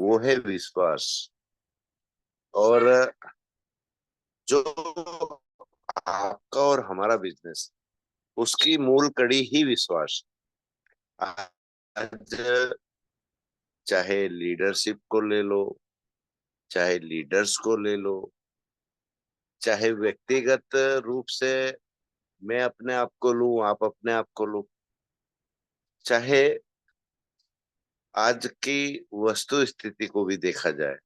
वो है विश्वास। और जो आपका और हमारा बिजनेस, उसकी मूल कड़ी ही विश्वास। आज चाहे लीडरशिप को ले लो, चाहे लीडर्स को ले लो, चाहे व्यक्तिगत रूप से मैं अपने आप को लूं, आप अपने आप को लो, चाहे आज की वस्तु स्थिति को भी देखा जाए,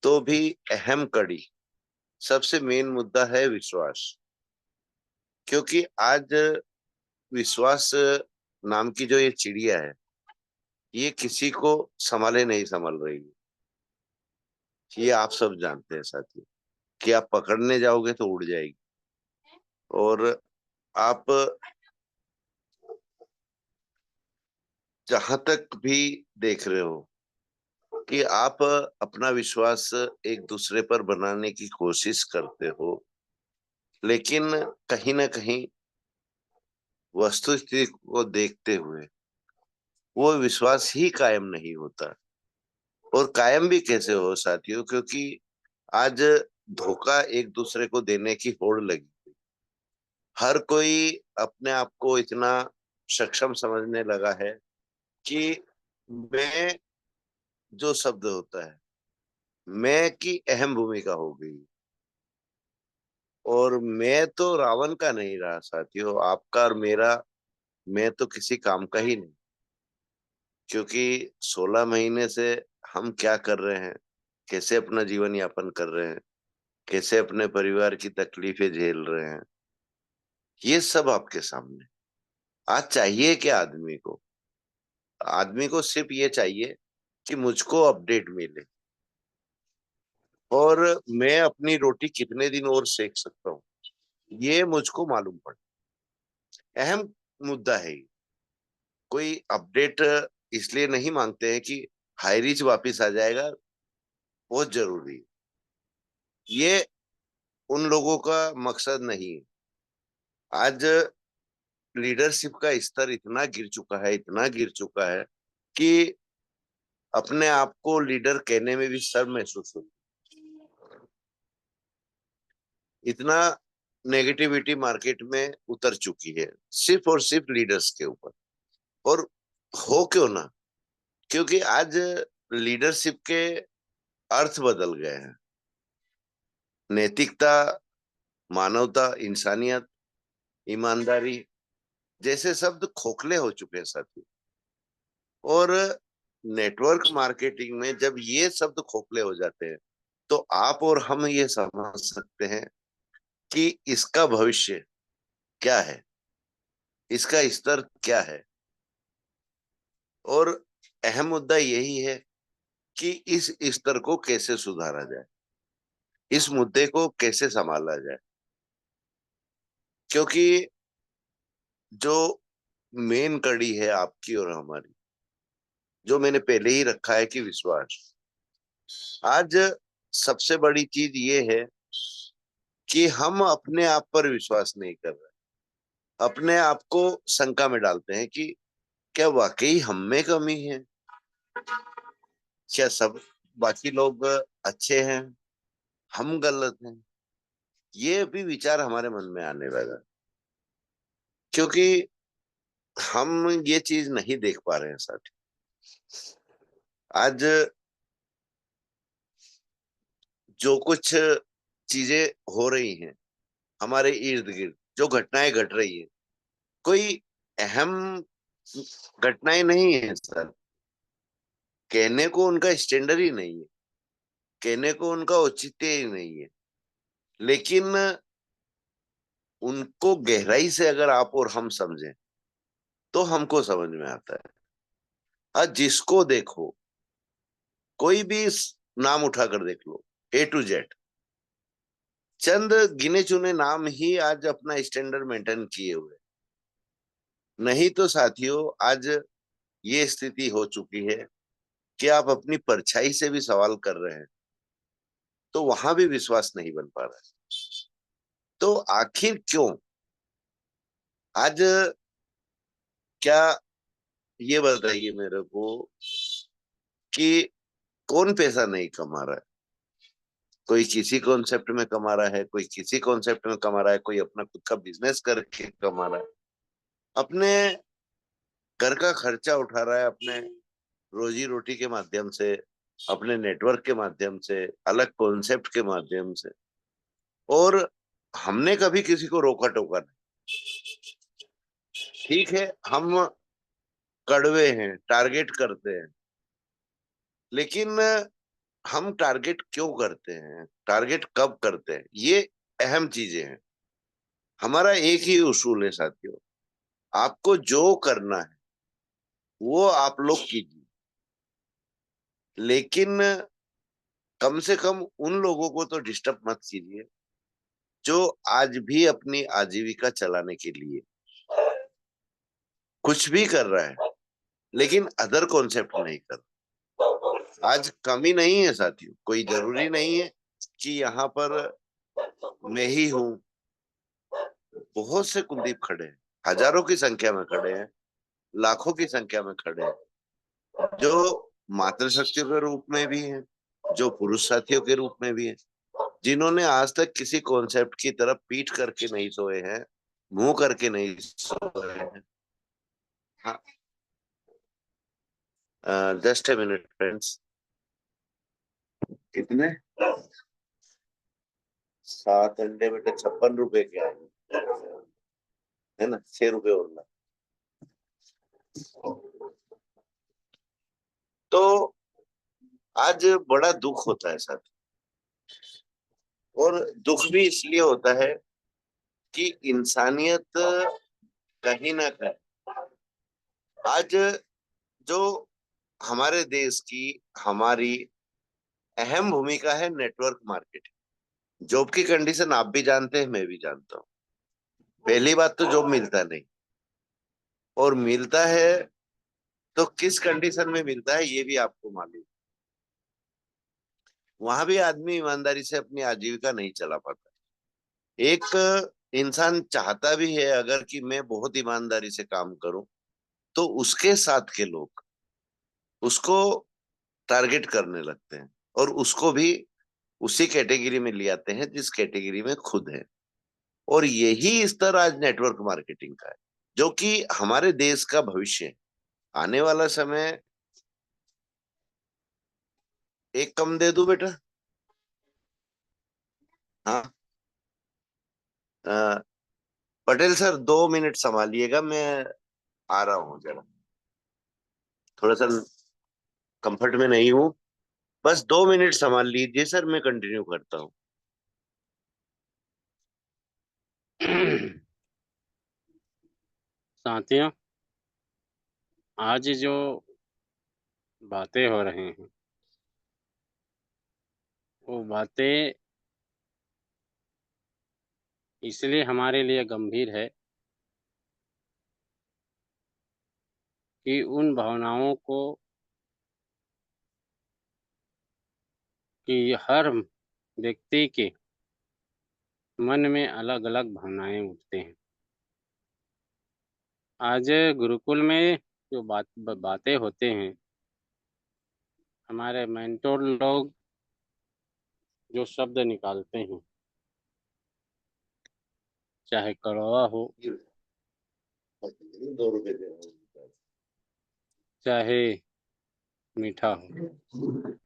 तो भी अहम कड़ी, सबसे मेन मुद्दा है विश्वास। क्योंकि आज विश्वास नाम की जो ये चिड़िया है, ये किसी को संभाले नहीं संभाल रही है। ये आप सब जानते हैं साथियों, कि आप पकड़ने जाओगे तो उड़ जाएगी। और आप जहां तक भी देख रहे हो कि आप अपना विश्वास एक दूसरे पर बनाने की कोशिश करते हो, लेकिन कहीं ना कहीं वस्तु स्थिति को देखते हुए वो विश्वास ही कायम नहीं होता। और कायम भी कैसे हो साथियों, क्योंकि आज धोखा एक दूसरे को देने की होड़ लगी। हर कोई अपने आप को इतना सक्षम समझने लगा है कि मैं, जो शब्द होता है, मैं की अहम भूमिका हो गई। और मैं तो रावण का नहीं रहा साथियों, आपका और मेरा मैं तो किसी काम का ही नहीं। क्योंकि 16 महीने से हम क्या कर रहे हैं, कैसे अपना जीवन यापन कर रहे हैं, कैसे अपने परिवार की तकलीफें झेल रहे हैं, ये सब आपके सामने। आज चाहिए क्या आदमी को? आदमी को सिर्फ ये चाहिए कि मुझको अपडेट मिले, और मैं अपनी रोटी कितने दिन और सेक सकता हूँ, ये मुझको मालूम पड़े। अहम मुद्दा है ये। कोई अपडेट इसलिए नहीं मांगते हैं कि हाई रिच वापिस आ जाएगा, बहुत जरूरी है। ये उन लोगों का मकसद नहीं है। आज लीडरशिप का स्तर इतना गिर चुका है, इतना गिर चुका है कि अपने आप को लीडर कहने में भी शर्म महसूस होती है। इतना नेगेटिविटी मार्केट में उतर चुकी है, सिर्फ और सिर्फ लीडर्स के ऊपर। और हो क्यों ना, क्योंकि आज लीडरशिप के अर्थ बदल गए हैं। नैतिकता, मानवता, इंसानियत, ईमानदारी जैसे शब्द खोखले हो चुके हैं साथी। और नेटवर्क मार्केटिंग में जब ये शब्द खोखले हो जाते हैं, तो आप और हम ये समझ सकते हैं कि इसका भविष्य क्या है, इसका स्तर क्या है। और अहम मुद्दा यही है कि इस स्तर को कैसे सुधारा जाए, इस मुद्दे को कैसे संभाला जाए। क्योंकि जो मेन कड़ी है आपकी और हमारी, जो मैंने पहले ही रखा है कि विश्वास। आज सबसे बड़ी चीज ये है कि हम अपने आप पर विश्वास नहीं कर रहे, अपने आप को शंका में डालते हैं कि क्या वाकई हम में कमी है, क्या सब बाकी लोग अच्छे हैं, हम गलत हैं। ये भी विचार हमारे मन में आने लगा, क्योंकि हम ये चीज नहीं देख पा रहे हैं साथी। आज जो कुछ चीजें हो रही हैं हमारे इर्द गिर्द, जो घटनाएं घट रही है, कोई अहम घटनाएं नहीं है सर। कहने को उनका स्टैंडर्ड ही नहीं है, कहने को उनका औचित्य ही नहीं है। लेकिन उनको गहराई से अगर आप और हम समझें, तो हमको समझ में आता है। आज जिसको देखो, कोई भी नाम उठाकर देख लो, A to Z, चंद गिने चुने नाम ही आज अपना स्टैंडर्ड मेंटेन किए हुए। नहीं तो साथियों, आज ये स्थिति हो चुकी है कि आप अपनी परछाई से भी सवाल कर रहे हैं, तो वहां भी विश्वास नहीं बन पा रहा है। तो आखिर क्यों? आज क्या, ये बताइए मेरे को कि कौन पैसा नहीं कमा रहा है? कोई किसी कॉन्सेप्ट में कमा रहा है, कोई किसी कॉन्सेप्ट में कमा रहा है, कोई अपना खुद का बिजनेस करके कमा रहा है, अपने घर का खर्चा उठा रहा है, अपने रोजी रोटी के माध्यम से, अपने नेटवर्क के माध्यम से, अलग कॉन्सेप्ट के माध्यम से। और हमने कभी किसी को रोका टोका नहीं। ठीक है, हम कड़वे हैं, टारगेट करते हैं, लेकिन हम टारगेट क्यों करते हैं, टारगेट कब करते हैं, ये अहम चीजें हैं। हमारा एक ही उसूल है साथियों, आपको जो करना है वो आप लोग कीजिए, लेकिन कम से कम उन लोगों को तो डिस्टर्ब मत कीजिए जो आज भी अपनी आजीविका चलाने के लिए कुछ भी कर रहा है, लेकिन अदर कॉन्सेप्ट नहीं कर रहा। आज कमी नहीं है साथियों, कोई जरूरी नहीं है कि यहाँ पर मैं ही हूँ। बहुत से कुलदीप खड़े हैं, हजारों की संख्या में खड़े हैं, लाखों की संख्या में खड़े हैं, जो मातृशक्तियों के रूप में भी हैं, जो पुरुष साथियों के रूप में भी हैं, जिन्होंने आज तक किसी कॉन्सेप्ट की तरफ पीठ करके नहीं सोए हैं, मुंह करके नहीं सोए हैं। हाँ, जस्ट ए मिनट फ्रेंड्स। कितने? 7 अंडे बेटे 56 रुपए के आए, है ना? 6 रुपए और ना। तो आज बड़ा दुख होता है साथ, और दुख भी इसलिए होता है कि इंसानियत कहीं ना कहीं आज जो हमारे देश की, हमारी अहम भूमिका है नेटवर्क मार्केटिंग। जॉब की कंडीशन आप भी जानते हैं, मैं भी जानता हूँ। पहली बात तो जॉब मिलता नहीं, और मिलता है तो किस कंडीशन में मिलता है ये भी आपको मालूम। वहां भी आदमी ईमानदारी से अपनी आजीविका नहीं चला पाता। एक इंसान चाहता भी है अगर कि मैं बहुत ईमानदारी से काम करूं, तो उसके साथ के लोग उसको टारगेट करने लगते हैं, और उसको भी उसी कैटेगरी में ले आते हैं जिस कैटेगरी में खुद है। और यही स्तर आज नेटवर्क मार्केटिंग का है, जो कि हमारे देश का भविष्य है। आने वाला समय, एक कम दे दूं बेटा? हाँ। अ, पटेल सर 2 मिनट संभालिएगा, मैं आ रहा हूँ जरा, थोड़ा सा कंफर्ट में नहीं हूँ। बस 2 मिनट संभाल लीजिए सर, मैं कंटिन्यू करता हूँ। साथियों, आज जो बातें हो रही हैं वो बातें इसलिए हमारे लिए गंभीर है कि उन भावनाओं को, कि हर व्यक्ति के मन में अलग अलग भावनाएं उठते हैं। आज गुरुकुल में जो बातें होते हैं, हमारे मेंटोर लोग जो शब्द निकालते हैं, चाहे कड़वा हो, 2 रुपए दे रहा चाहे मीठा हो, हूँ।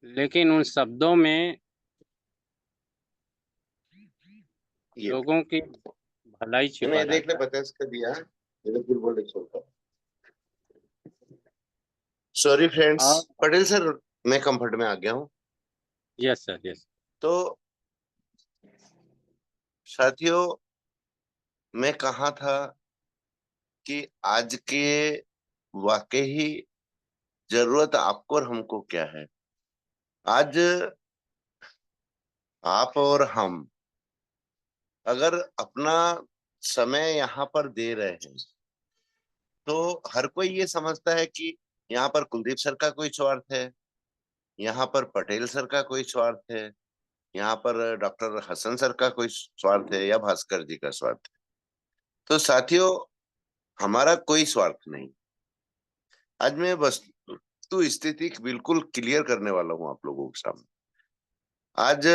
लेकिन उन शब्दों में ये लोगों की भलाई मैंने छिपा ये देख ले, रहता है। 50 का दिया, मेरे फिर बोले छोड़ता। Sorry friends. और पटेल सर, मैं कंफर्ट में आ गया हूँ। Yes sir, yes. तो साथियों, मैं कहा था कि आज के वाकई जरूरत आपको और हमको क्या है। आज आप और हम अगर अपना समय यहाँ पर दे रहे हैं, तो हर कोई ये समझता है कि यहाँ पर कुलदीप सर का कोई स्वार्थ है, यहाँ पर पटेल सर का कोई स्वार्थ है, यहाँ पर डॉक्टर हसन सर का कोई स्वार्थ है, या भास्कर जी का स्वार्थ है। तो साथियों, हमारा कोई स्वार्थ नहीं। आज मैं बस वस्तु स्थिति बिल्कुल क्लियर करने वाला हूं आप लोगों के सामने। आज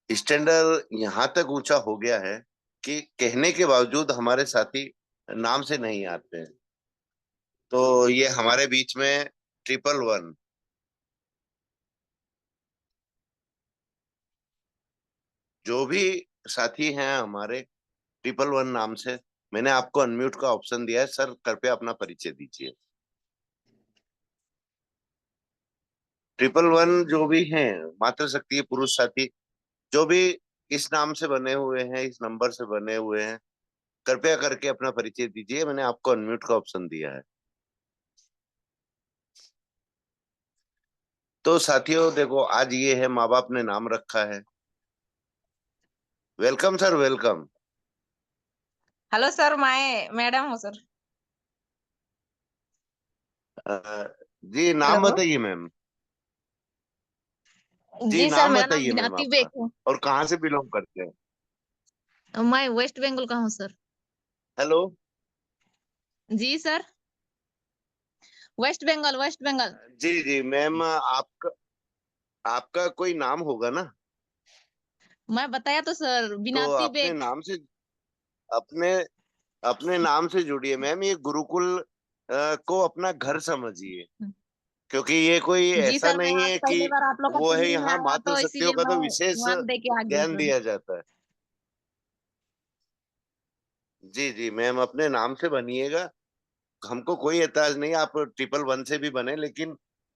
स्टैंडर्ड यहां तक ऊंचा हो गया है कि कहने के बावजूद हमारे साथी नाम से नहीं आते हैं। तो ये हमारे बीच में 111 जो भी साथी हैं हमारे 111 नाम से, मैंने आपको अनम्यूट का ऑप्शन दिया है। सर कृपया अपना परिचय दीजिए। 111 जो भी हैं, मातृ शक्ति पुरुष साथी जो भी इस नाम से बने हुए हैं, इस नंबर से बने हुए हैं, कृपया करके अपना परिचय दीजिए। मैंने आपको अनम्यूट का ऑप्शन दिया है। तो साथियों देखो, आज ये है माँ बाप ने नाम रखा है। Welcome sir, welcome. Hello sir, मैं मैडम हूँ सर। जी नाम हेलो बताइए मैम। जी जी सर, नाम मेरा नाम बताइए मैम बिनाती आपका, बेग है। और कहाँ से बिलोंग करते हैं। मैं वेस्ट बंगाल का हूँ सर। हेलो। जी सर, वेस्ट बंगाल, वेस्ट बंगाल। जी जी मैम, आपका आपका कोई नाम होगा ना। मैं बताया तो सर, तो बिनाती अपने बेग। नाम से, अपने अपने नाम से जुड़िए मैम। ये गुरुकुल को अपना घर समझिए, क्योंकि ये कोई जी ऐसा सर, मैं नहीं आज है कि पहली बार आप लोग का वो है, टीवी में यहाँ आया मातृ तो शक्तियों इसीलिए का मैं तो विशेष एग्जाम दे के आ गई ज्ञान सर। दिया जाता है। जी जी मैम, अपने नाम से बनिएगा। हमको कोई एतराज नहीं, आप 111 से भी बने, लेकिन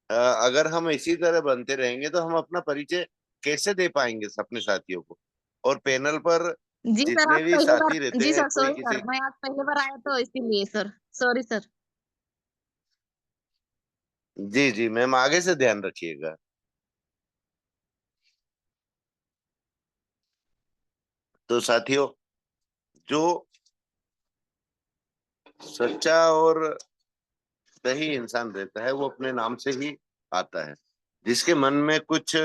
अगर हम इसी तरह बनते रहेंगे तो हम अपना परिचय कैसे दे पाएंगे अपने साथियों को। और पैनल पर जी सर, आज जितने भी पहली बार। साथी रहते जी हैं, सर, कोई सॉरी सर, किसी। मैं आज पहली बार आया तो इसीलिए सर। Sorry sir. जी जी मैम, आगे से ध्यान रखिएगा। तो साथियों, जो सच्चा और सही इंसान रहता है वो अपने नाम से ही आता है। जिसके मन में कुछ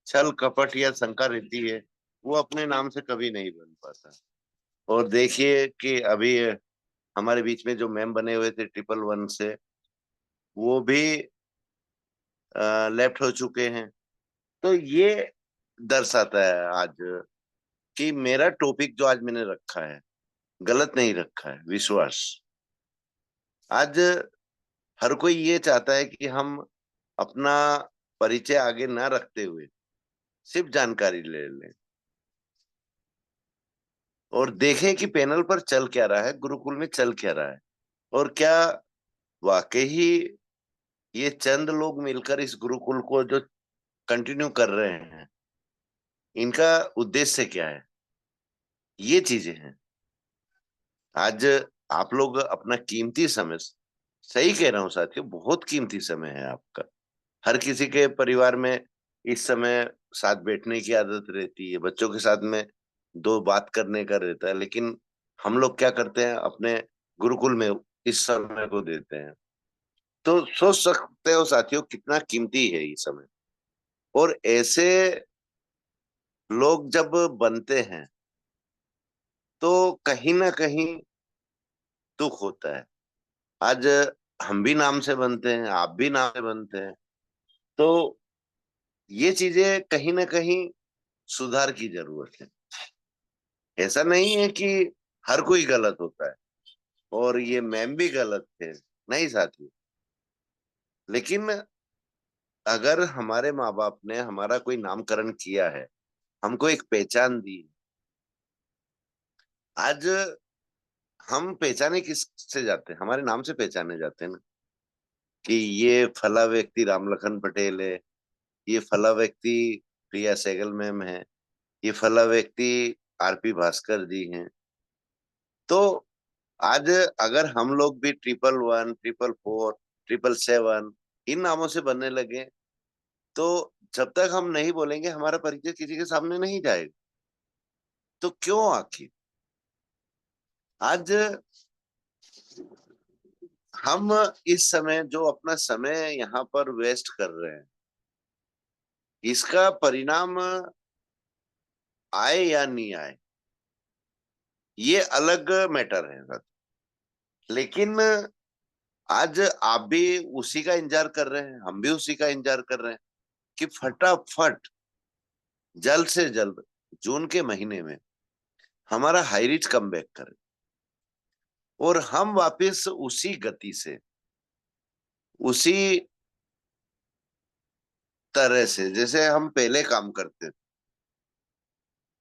छल कपट या शंका रहती है, वो अपने नाम से कभी नहीं बन पाता। और देखिए कि अभी हमारे बीच में जो मैम बने हुए थे 111 से, वो भी लेफ्ट हो चुके हैं। तो ये दर्शाता है आज कि मेरा टॉपिक जो आज मैंने रखा है, गलत नहीं रखा है। विश्वास। आज हर कोई ये चाहता है कि हम अपना परिचय आगे ना रखते हुए सिर्फ जानकारी ले लें और देखें कि पैनल पर चल क्या रहा है, गुरुकुल में चल क्या रहा है, और क्या वाकई ही ये चंद लोग मिलकर इस गुरुकुल को जो कंटिन्यू कर रहे हैं, इनका उद्देश्य क्या है। ये चीजें हैं। आज आप लोग अपना कीमती समय, सही कह रहा हूँ साथियों, बहुत कीमती समय है आपका। हर किसी के परिवार में इस समय साथ बैठने की आदत रहती है, बच्चों के साथ में दो बात करने का रहता है, लेकिन हम लोग क्या करते हैं, अपने गुरुकुल में इस समय को देते हैं। तो सोच सकते हो साथियों कितना कीमती है ये समय। और ऐसे लोग जब बनते हैं तो कहीं ना कहीं दुख होता है। आज हम भी नाम से बनते हैं, आप भी नाम से बनते हैं। तो ये चीजें कहीं ना कहीं सुधार की जरूरत है। ऐसा नहीं है कि हर कोई गलत होता है और ये मैम भी गलत थे, नहीं साथी। लेकिन अगर हमारे माँ बाप ने हमारा कोई नामकरण किया है, हमको एक पहचान दी, आज हम पहचाने किस से जाते हैं, हमारे नाम से पहचाने जाते हैं ना, कि ये फला व्यक्ति रामलखन पटेल है, ये फला व्यक्ति प्रिया सहगल मैम है, ये फला व्यक्ति आरपी भास्कर जी हैं। तो आज अगर हम लोग भी 111, 444, 777 इन नामों से बनने लगे, तो जब तक हम नहीं बोलेंगे हमारा परिचय किसी के सामने नहीं जाएगा। तो क्यों आखिर आज हम इस समय जो अपना समय यहाँ पर वेस्ट कर रहे हैं, इसका परिणाम आए या नहीं आए, ये अलग मैटर है सर। लेकिन आज आप भी उसी का इंतजार कर रहे हैं, हम भी उसी का इंतजार कर रहे हैं कि फटाफट जल्द से जल्द जून के महीने में हमारा हाई रीच कम बैक करे और हम वापस उसी गति से, उसी तरह से जैसे हम पहले काम करते थे,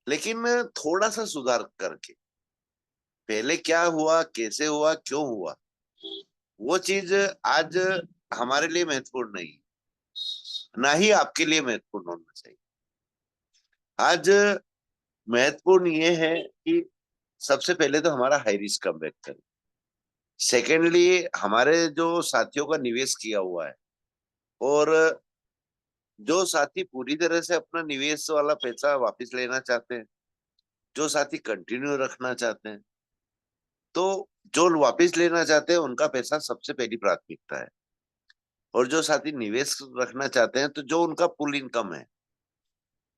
लेकिन थोड़ा सा सुधार करके। पहले क्या हुआ, कैसे हुआ, क्यों हुआ, वो चीज आज हमारे लिए महत्वपूर्ण नहीं, ना ही आपके लिए महत्वपूर्ण होना चाहिए। आज महत्वपूर्ण ये है कि सबसे पहले तो हमारा हाई रिस्क कम बैक करें। सेकेंडली, हमारे जो साथियों का निवेश किया हुआ है और जो साथी पूरी तरह से अपना निवेश वाला पैसा वापस लेना चाहते हैं, जो साथी कंटिन्यू रखना चाहते हैं, तो जो वापस लेना चाहते हैं उनका पैसा सबसे पहली प्राथमिकता है। और जो साथी निवेश रखना चाहते हैं, तो जो उनका पुल इनकम है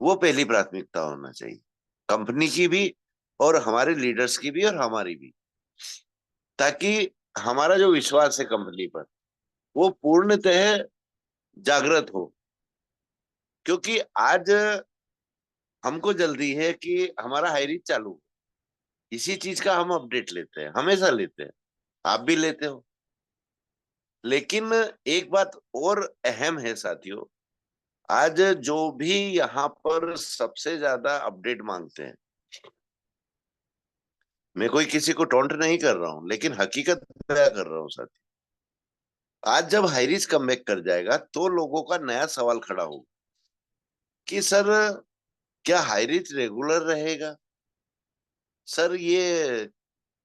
वो पहली प्राथमिकता होना चाहिए, कंपनी की भी और हमारे लीडर्स की भी और हमारी भी, ताकि हमारा जो विश्वास है कंपनी पर वो पूर्णतः जागृत हो। क्योंकि आज हमको जल्दी है कि हमारा हाई रीच चालू हो, इसी चीज का हम अपडेट लेते हैं, हमेशा लेते हैं, आप भी लेते हो। लेकिन एक बात और अहम है साथियों, आज जो भी यहाँ पर सबसे ज्यादा अपडेट मांगते हैं, मैं कोई किसी को टोंट नहीं कर रहा हूं, लेकिन हकीकत बयां कर रहा हूं साथी। आज जब हाईरिच कमबैक कर जाएगा तो लोगों का नया सवाल खड़ा होगा कि सर, क्या हाईरिच रेगुलर रहेगा? सर, ये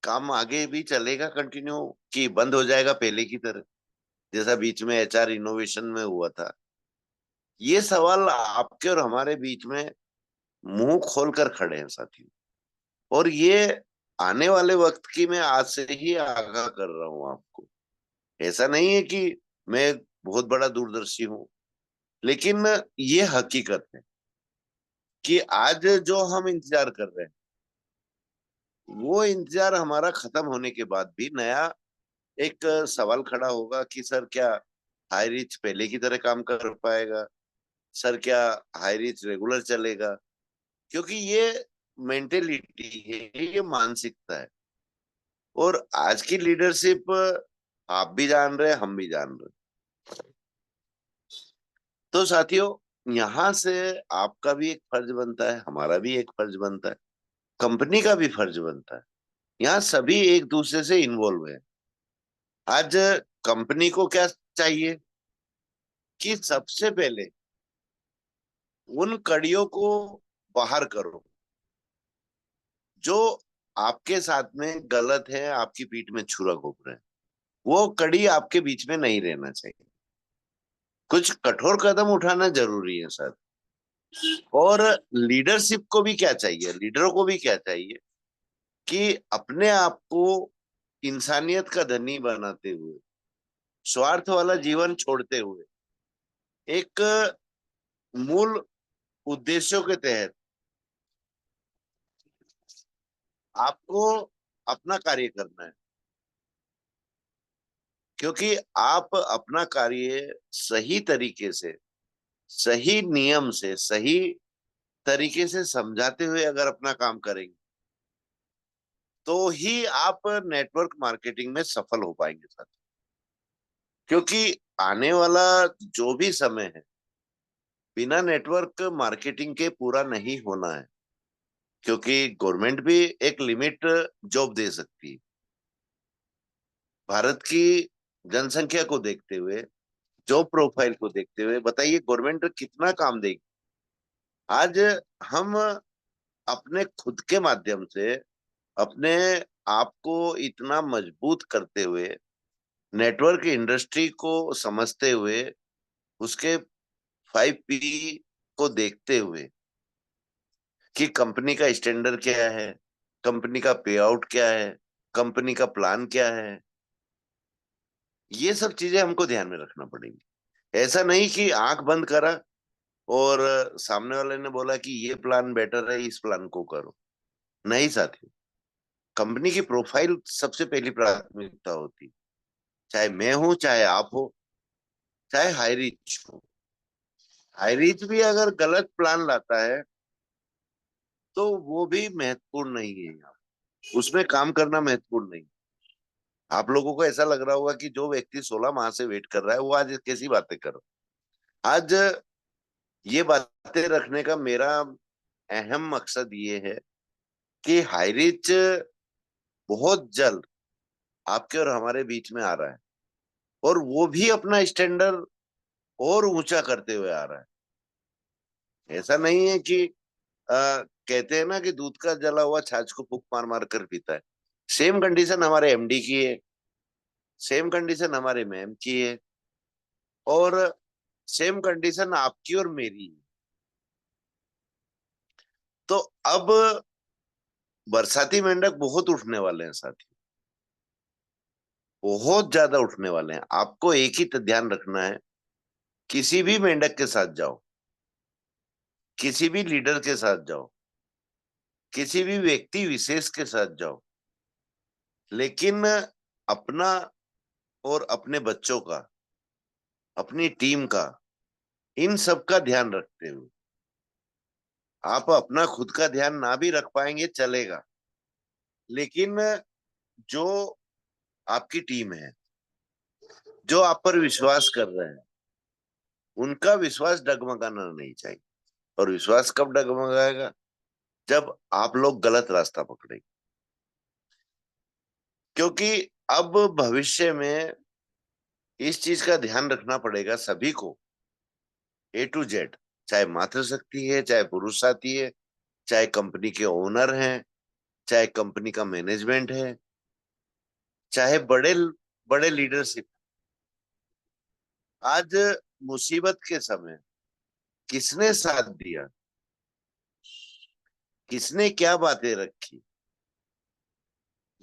काम आगे भी चलेगा कंटिन्यू, कि बंद हो जाएगा पहले की तरह, जैसा बीच में एचआर इनोवेशन में हुआ था? ये सवाल आपके और हमारे बीच में मुंह खोलकर खड़े हैं साथियों। और ये आने वाले वक्त की मैं आज से ही आगाह कर रहा हूं आपको। ऐसा नहीं है कि मैं बहुत बड़ा दूरदर्शी हूं, लेकिन ये हकीकत है कि आज जो हम इंतजार कर रहे हैं, वो इंतजार हमारा खत्म होने के बाद भी नया एक सवाल खड़ा होगा कि सर, क्या हाई रिच पहले की तरह काम कर पाएगा? सर, क्या हाई रिच रेगुलर चलेगा? क्योंकि ये मेंटेलिटी है, ये मानसिकता है। और आज की लीडरशिप आप भी जान रहे हैं, हम भी जान रहे हैं। तो साथियों, यहां से आपका भी एक फर्ज बनता है, हमारा भी एक फर्ज बनता है, कंपनी का भी फर्ज बनता है। यहाँ सभी एक दूसरे से इन्वॉल्व है। आज कंपनी को क्या चाहिए कि सबसे पहले उन कड़ियों को बाहर करो जो आपके साथ में गलत है, आपकी पीठ में छुरा घोंप रहे हैं। वो कड़ी आपके बीच में नहीं रहना चाहिए। कुछ कठोर कदम उठाना जरूरी है सर। और लीडरशिप को भी क्या चाहिए, लीडरों को भी क्या चाहिए कि अपने आप को इंसानियत का धनी बनाते हुए, स्वार्थ वाला जीवन छोड़ते हुए, एक मूल उद्देश्यों के तहत आपको अपना कार्य करना है। क्योंकि आप अपना कार्य सही तरीके से, सही नियम से, सही तरीके से समझाते हुए अगर अपना काम करेंगे, तो ही आप नेटवर्क मार्केटिंग में सफल हो पाएंगे साथ। क्योंकि आने वाला जो भी समय है, बिना नेटवर्क मार्केटिंग के पूरा नहीं होना है। क्योंकि गवर्नमेंट भी एक लिमिट जॉब दे सकती है। भारत की जनसंख्या को देखते हुए, जॉब प्रोफाइल को देखते हुए, बताइए गवर्नमेंट कितना काम देगी? आज हम अपने खुद के माध्यम से अपने आप को इतना मजबूत करते हुए, नेटवर्क इंडस्ट्री को समझते हुए, उसके 5P को देखते हुए कि कंपनी का स्टैंडर्ड क्या है, कंपनी का पे आउट क्या है, कंपनी का प्लान क्या है, ये सब चीजें हमको ध्यान में रखना पड़ेगी। ऐसा नहीं कि आंख बंद करा और सामने वाले ने बोला कि ये प्लान बेटर है, इस प्लान को करो। नहीं साथियों, कंपनी की प्रोफाइल सबसे पहली प्राथमिकता होती। चाहे मैं हूं, चाहे आप हो, चाहे हाई रिच हो। हाई रिच भी अगर गलत प्लान लाता है तो वो भी महत्वपूर्ण नहीं है यहाँ, उसमें काम करना महत्वपूर्ण नहीं। आप लोगों को ऐसा लग रहा होगा कि जो व्यक्ति 16 माह से वेट कर रहा है वो आज कैसी बातें कर रहा है। आज ये बातें रखने का मेरा अहम मकसद ये है कि हाई रिच बहुत जल्द आपके और हमारे बीच में आ रहा है, और वो भी अपना स्टैंडर्ड और ऊंचा करते हुए आ रहा है। ऐसा नहीं है कि कहते हैं ना कि दूध का जला हुआ छाछ को फूंक मार मार कर पीता है। सेम कंडीशन हमारे एमडी की है, सेम कंडीशन हमारे मैम की है, और सेम कंडीशन आपकी और मेरी है। तो अब बरसाती मेंढक बहुत उठने वाले हैं साथी, बहुत ज्यादा उठने वाले हैं। आपको एक ही ध्यान रखना है, किसी भी मेंढक के साथ जाओ, किसी भी लीडर के साथ जाओ, किसी भी व्यक्ति विशेष के साथ जाओ, लेकिन अपना और अपने बच्चों का, अपनी टीम का, इन सब का ध्यान रखते हुए। आप अपना खुद का ध्यान ना भी रख पाएंगे चलेगा, लेकिन जो आपकी टीम है, जो आप पर विश्वास कर रहे हैं, उनका विश्वास डगमगाना नहीं चाहिए। और विश्वास कब डगमगाएगा? जब आप लोग गलत रास्ता पकड़ेंगे। क्योंकि अब भविष्य में इस चीज का ध्यान रखना पड़ेगा सभी को, ए टू जेड। चाहे मातृशक्ति है, चाहे पुरुष साथी है, चाहे कंपनी के ओनर हैं, चाहे कंपनी का मैनेजमेंट है, चाहे बड़े बड़े लीडरशिप। आज मुसीबत के समय किसने साथ दिया, किसने क्या बातें रखी,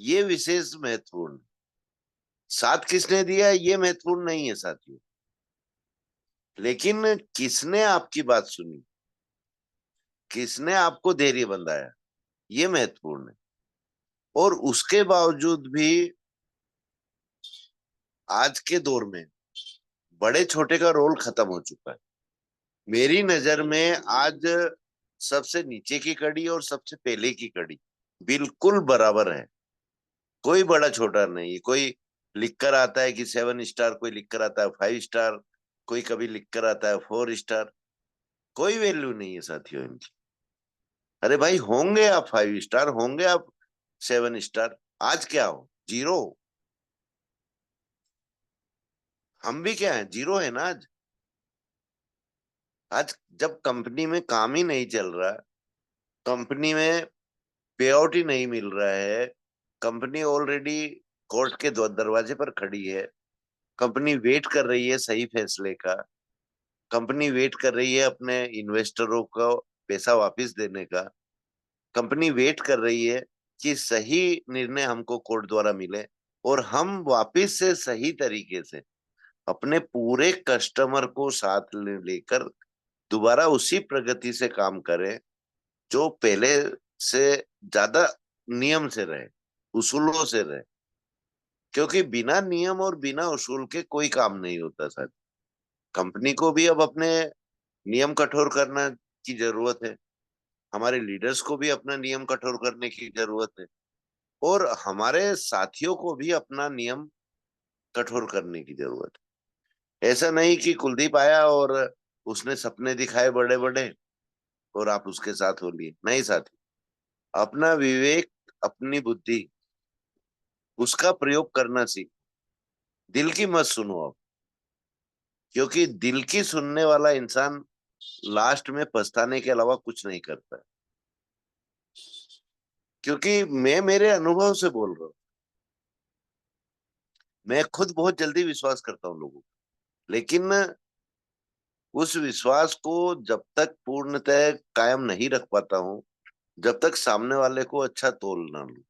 ये विशेष महत्वपूर्ण। साथ किसने दिया ये महत्वपूर्ण नहीं है साथियों, लेकिन किसने आपकी बात सुनी, किसने आपको धैर्य बंधाया, ये महत्वपूर्ण है। और उसके बावजूद भी आज के दौर में बड़े छोटे का रोल खत्म हो चुका है। मेरी नजर में आज सबसे नीचे की कड़ी और सबसे पहले की कड़ी बिल्कुल बराबर है। कोई बड़ा छोटा नहीं। कोई लिख कर आता है कि 7 स्टार, कोई लिख कर आता है 5 स्टार, कोई कभी लिख कर आता है 4 स्टार। कोई वैल्यू नहीं है साथियों इनकी। अरे भाई, होंगे आप 5 स्टार, होंगे आप 7 स्टार, आज क्या हो? जीरो। हम भी क्या है? जीरो है ना आज। आज जब कंपनी में काम ही नहीं चल रहा, कंपनी में पे आउट ही नहीं मिल रहा है, कंपनी ऑलरेडी कोर्ट के दरवाजे पर खड़ी है, कंपनी वेट कर रही है सही फैसले का, कंपनी वेट कर रही है अपने इन्वेस्टरों को पैसा वापस देने का, कंपनी वेट कर रही है कि सही निर्णय हमको कोर्ट द्वारा मिले और हम वापस से सही तरीके से अपने पूरे कस्टमर को साथ लेकर दोबारा उसी प्रगति से काम करें जो पहले से ज्यादा नियम से रहे, उसूलों से रहे। क्योंकि बिना नियम और बिना उसूल के कोई काम नहीं होता सर। कंपनी को भी अब अपने नियम कठोर करना की जरूरत है, हमारे लीडर्स को भी अपना नियम कठोर करने की जरूरत है, और हमारे साथियों को भी अपना नियम कठोर करने की जरूरत है। ऐसा नहीं कि कुलदीप आया और उसने सपने दिखाए बड़े बड़े और आप उसके साथ हो लिए। नहीं साथी, अपना विवेक, अपनी बुद्धि, उसका प्रयोग करना सीख। दिल की मत सुनो आप, क्योंकि दिल की सुनने वाला इंसान लास्ट में पछताने के अलावा कुछ नहीं करता है। क्योंकि मैं मेरे अनुभव से बोल रहा हूँ, मैं खुद बहुत जल्दी विश्वास करता हूँ लोगों को, लेकिन उस विश्वास को जब तक पूर्णतः कायम नहीं रख पाता हूँ, जब तक सामने वाले को अच्छा तोल ना लूं।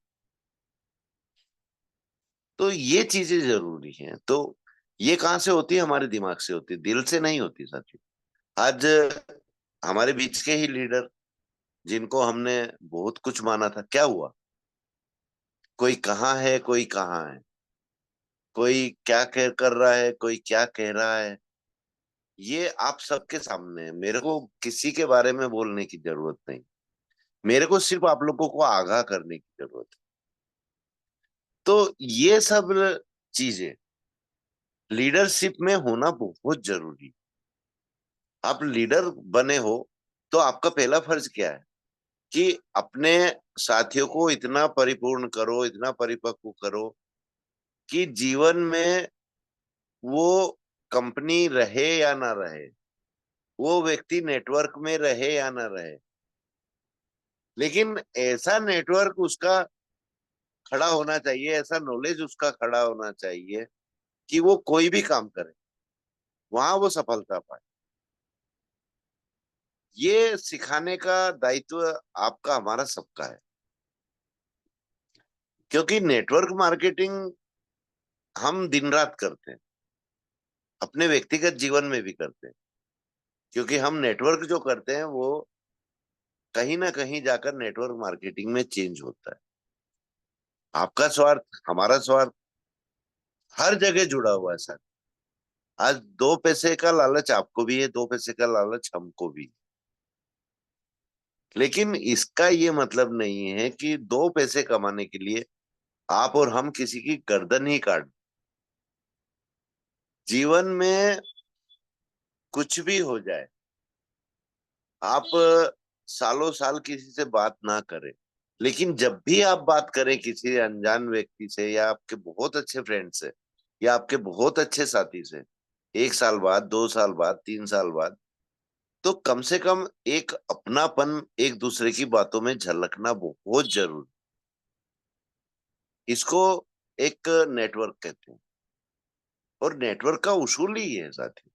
तो ये चीजें जरूरी हैं। तो ये कहाँ से होती है? हमारे दिमाग से होती है, दिल से नहीं होती साथियों। आज हमारे बीच के ही लीडर जिनको हमने बहुत कुछ माना था, क्या हुआ? कोई कहाँ है, कोई कहाँ है। कोई क्या कर रहा है, कोई क्या कह रहा है, ये आप सबके सामने है। मेरे को किसी के बारे में बोलने की जरूरत नहीं, मेरे को सिर्फ आप लोगों को आगाह करने की जरूरत है। तो ये सब चीजें लीडरशिप में होना बहुत जरूरी। आप लीडर बने हो तो आपका पहला फर्ज क्या है कि अपने साथियों को इतना परिपूर्ण करो, इतना परिपक्व करो कि जीवन में वो कंपनी रहे या ना रहे, वो व्यक्ति नेटवर्क में रहे या ना रहे, लेकिन ऐसा नेटवर्क उसका खड़ा होना चाहिए, ऐसा नॉलेज उसका खड़ा होना चाहिए कि वो कोई भी काम करे वहां वो सफलता पाए। ये सिखाने का दायित्व आपका, हमारा सबका है। क्योंकि नेटवर्क मार्केटिंग हम दिन रात करते हैं, अपने व्यक्तिगत जीवन में भी करते हैं। क्योंकि हम नेटवर्क जो करते हैं वो कहीं ना कहीं जाकर नेटवर्क मार्केटिंग में चेंज होता है। आपका स्वार्थ, हमारा स्वार्थ, हर जगह जुड़ा हुआ है सर। आज दो पैसे का लालच आपको भी है, दो पैसे का लालच हमको भी है। लेकिन इसका ये मतलब नहीं है कि दो पैसे कमाने के लिए आप और हम किसी की गर्दन ही काट। जीवन में कुछ भी हो जाए, आप सालों साल किसी से बात ना करें, लेकिन जब भी आप बात करें किसी अनजान व्यक्ति से या आपके बहुत अच्छे फ्रेंड से या आपके बहुत अच्छे साथी से, 1 साल बाद, 2 साल बाद, 3 साल बाद, तो कम से कम एक अपनापन एक दूसरे की बातों में झलकना बहुत जरूरी। इसको एक नेटवर्क कहते हैं, और नेटवर्क का उसूल ही है साथी।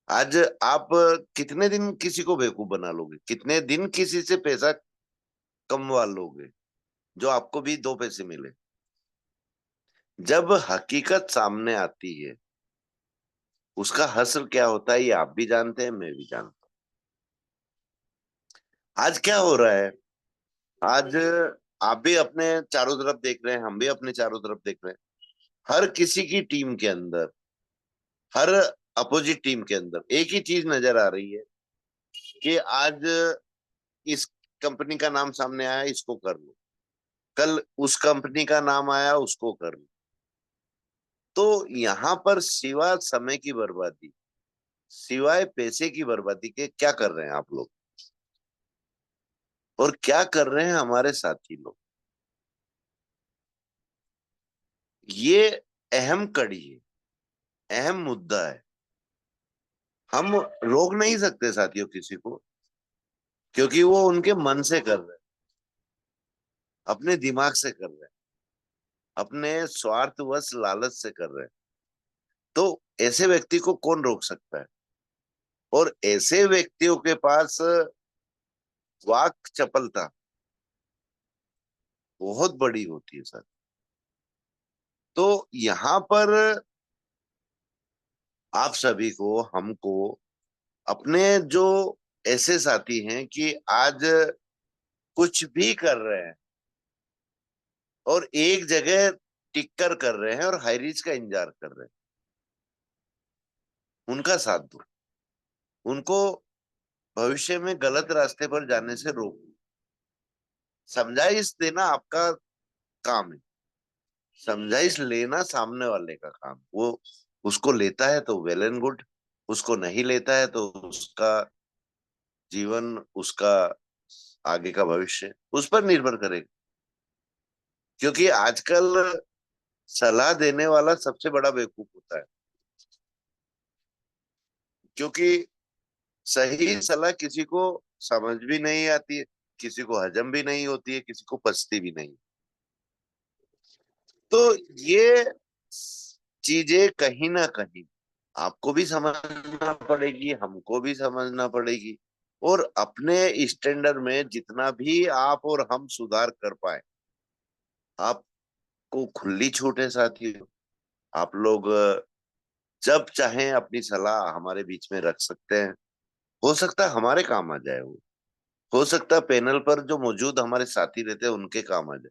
आज आप कितने दिन किसी को बेवकूफ बना लोगे, कितने दिन किसी से पैसा कमवा लोगे जो आपको भी दो पैसे मिले। जब हकीकत सामने आती है उसका हश्र क्या होता है ये आप भी जानते हैं, मैं भी जानता हूँ। आज क्या हो रहा है, आज आप भी अपने चारों तरफ देख रहे हैं, हम भी अपने चारों तरफ देख रहे हैं। हर किसी की टीम के अंदर, हर अपोजिट टीम के अंदर एक ही चीज नजर आ रही है कि आज इस कंपनी का नाम सामने आया, इसको कर लो, कल उस कंपनी का नाम आया, उसको कर लो। तो यहाँ पर सिवा समय की बर्बादी, सिवाय पैसे की बर्बादी के क्या कर रहे हैं आप लोग, और क्या कर रहे हैं हमारे साथी लोग? ये अहम कड़ी है, अहम मुद्दा है। हम रोक नहीं सकते साथियों किसी को, क्योंकि वो उनके मन से कर रहे हैं, अपने दिमाग से कर रहे हैं, अपने स्वार्थवश लालच से कर रहे हैं। तो ऐसे व्यक्ति को कौन रोक सकता है? और ऐसे व्यक्तियों के पास वाक चपलता बहुत बड़ी होती है सर। तो यहाँ पर आप सभी को, हमको, अपने जो ऐसे साथी हैं कि आज कुछ भी कर रहे हैं और एक जगह टिक कर रहे हैं और हाईरीच का इंतजार कर रहे हैं, उनका साथ दो, उनको भविष्य में गलत रास्ते पर जाने से रोको। समझाइश देना आपका काम है, समझाइश लेना सामने वाले का काम। वो उसको लेता है तो वेल एंड गुड, उसको नहीं लेता है तो उसका जीवन, उसका आगे का भविष्य उस पर निर्भर करेगा। क्योंकि आजकल सलाह देने वाला सबसे बड़ा बेवकूफ होता है, क्योंकि सही सलाह किसी को समझ भी नहीं आती है, किसी को हजम भी नहीं होती है, किसी को पचती भी नहीं। तो ये चीजें कहीं ना कहीं आपको भी समझना पड़ेगी, हमको भी समझना पड़ेगी, और अपने स्टैंडर्ड में जितना भी आप और हम सुधार कर पाए, आपको खुली छूट है साथियों। आप लोग जब चाहें अपनी सलाह हमारे बीच में रख सकते हैं। हो सकता है हमारे काम आ जाए वो, हो सकता है पैनल पर जो मौजूद हमारे साथी रहते हैं उनके काम आ जाए।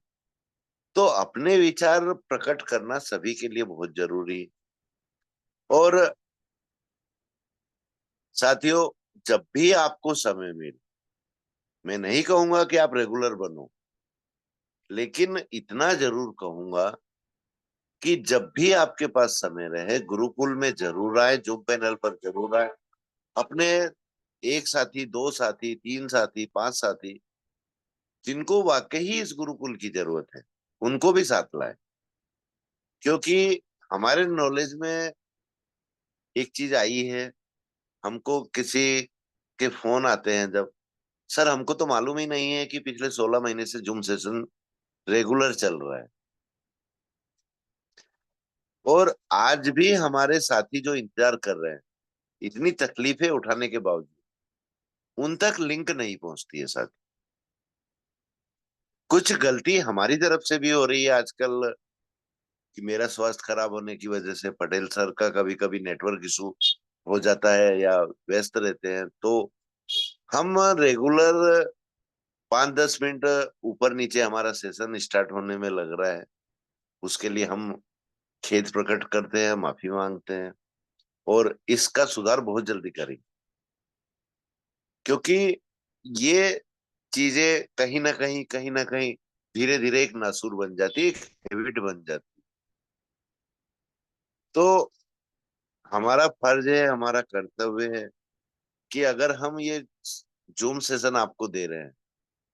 तो अपने विचार प्रकट करना सभी के लिए बहुत जरूरी है। और साथियों, जब भी आपको समय मिले, मैं नहीं कहूंगा कि आप रेगुलर बनो, लेकिन इतना जरूर कहूंगा कि जब भी आपके पास समय रहे, गुरुकुल में जरूर आए, जूम पैनल पर जरूर आए। अपने एक साथी, दो साथी, तीन साथी, पांच साथी जिनको वाकई ही इस गुरुकुल की जरूरत है, उनको भी साथ लाए। क्योंकि हमारे नॉलेज में एक चीज आई है, हमको किसी के फोन आते हैं जब, सर हमको तो मालूम ही नहीं है कि पिछले 16 महीने से जूम सेशन रेगुलर चल रहा है। और आज भी हमारे साथी जो इंतजार कर रहे हैं, इतनी तकलीफें उठाने के बावजूद उन तक लिंक नहीं पहुंचती है साथी। कुछ गलती हमारी तरफ से भी हो रही है आजकल, कि मेरा स्वास्थ्य खराब होने की वजह से पटेल सर का कभी कभी नेटवर्क इशू हो जाता है या व्यस्त रहते हैं, तो हम रेगुलर 5-10 मिनट ऊपर नीचे हमारा सेशन स्टार्ट होने में लग रहा है। उसके लिए हम खेद प्रकट करते हैं, माफी मांगते हैं, और इसका सुधार बहुत जल्दी करेंगे। क्योंकि ये चीजें कहीं ना कहीं धीरे धीरे एक नासूर बन जाती है, एक हैबिट बन जाती है। तो हमारा फर्ज है, हमारा कर्तव्य है कि अगर हम ये जूम सेशन आपको दे रहे हैं,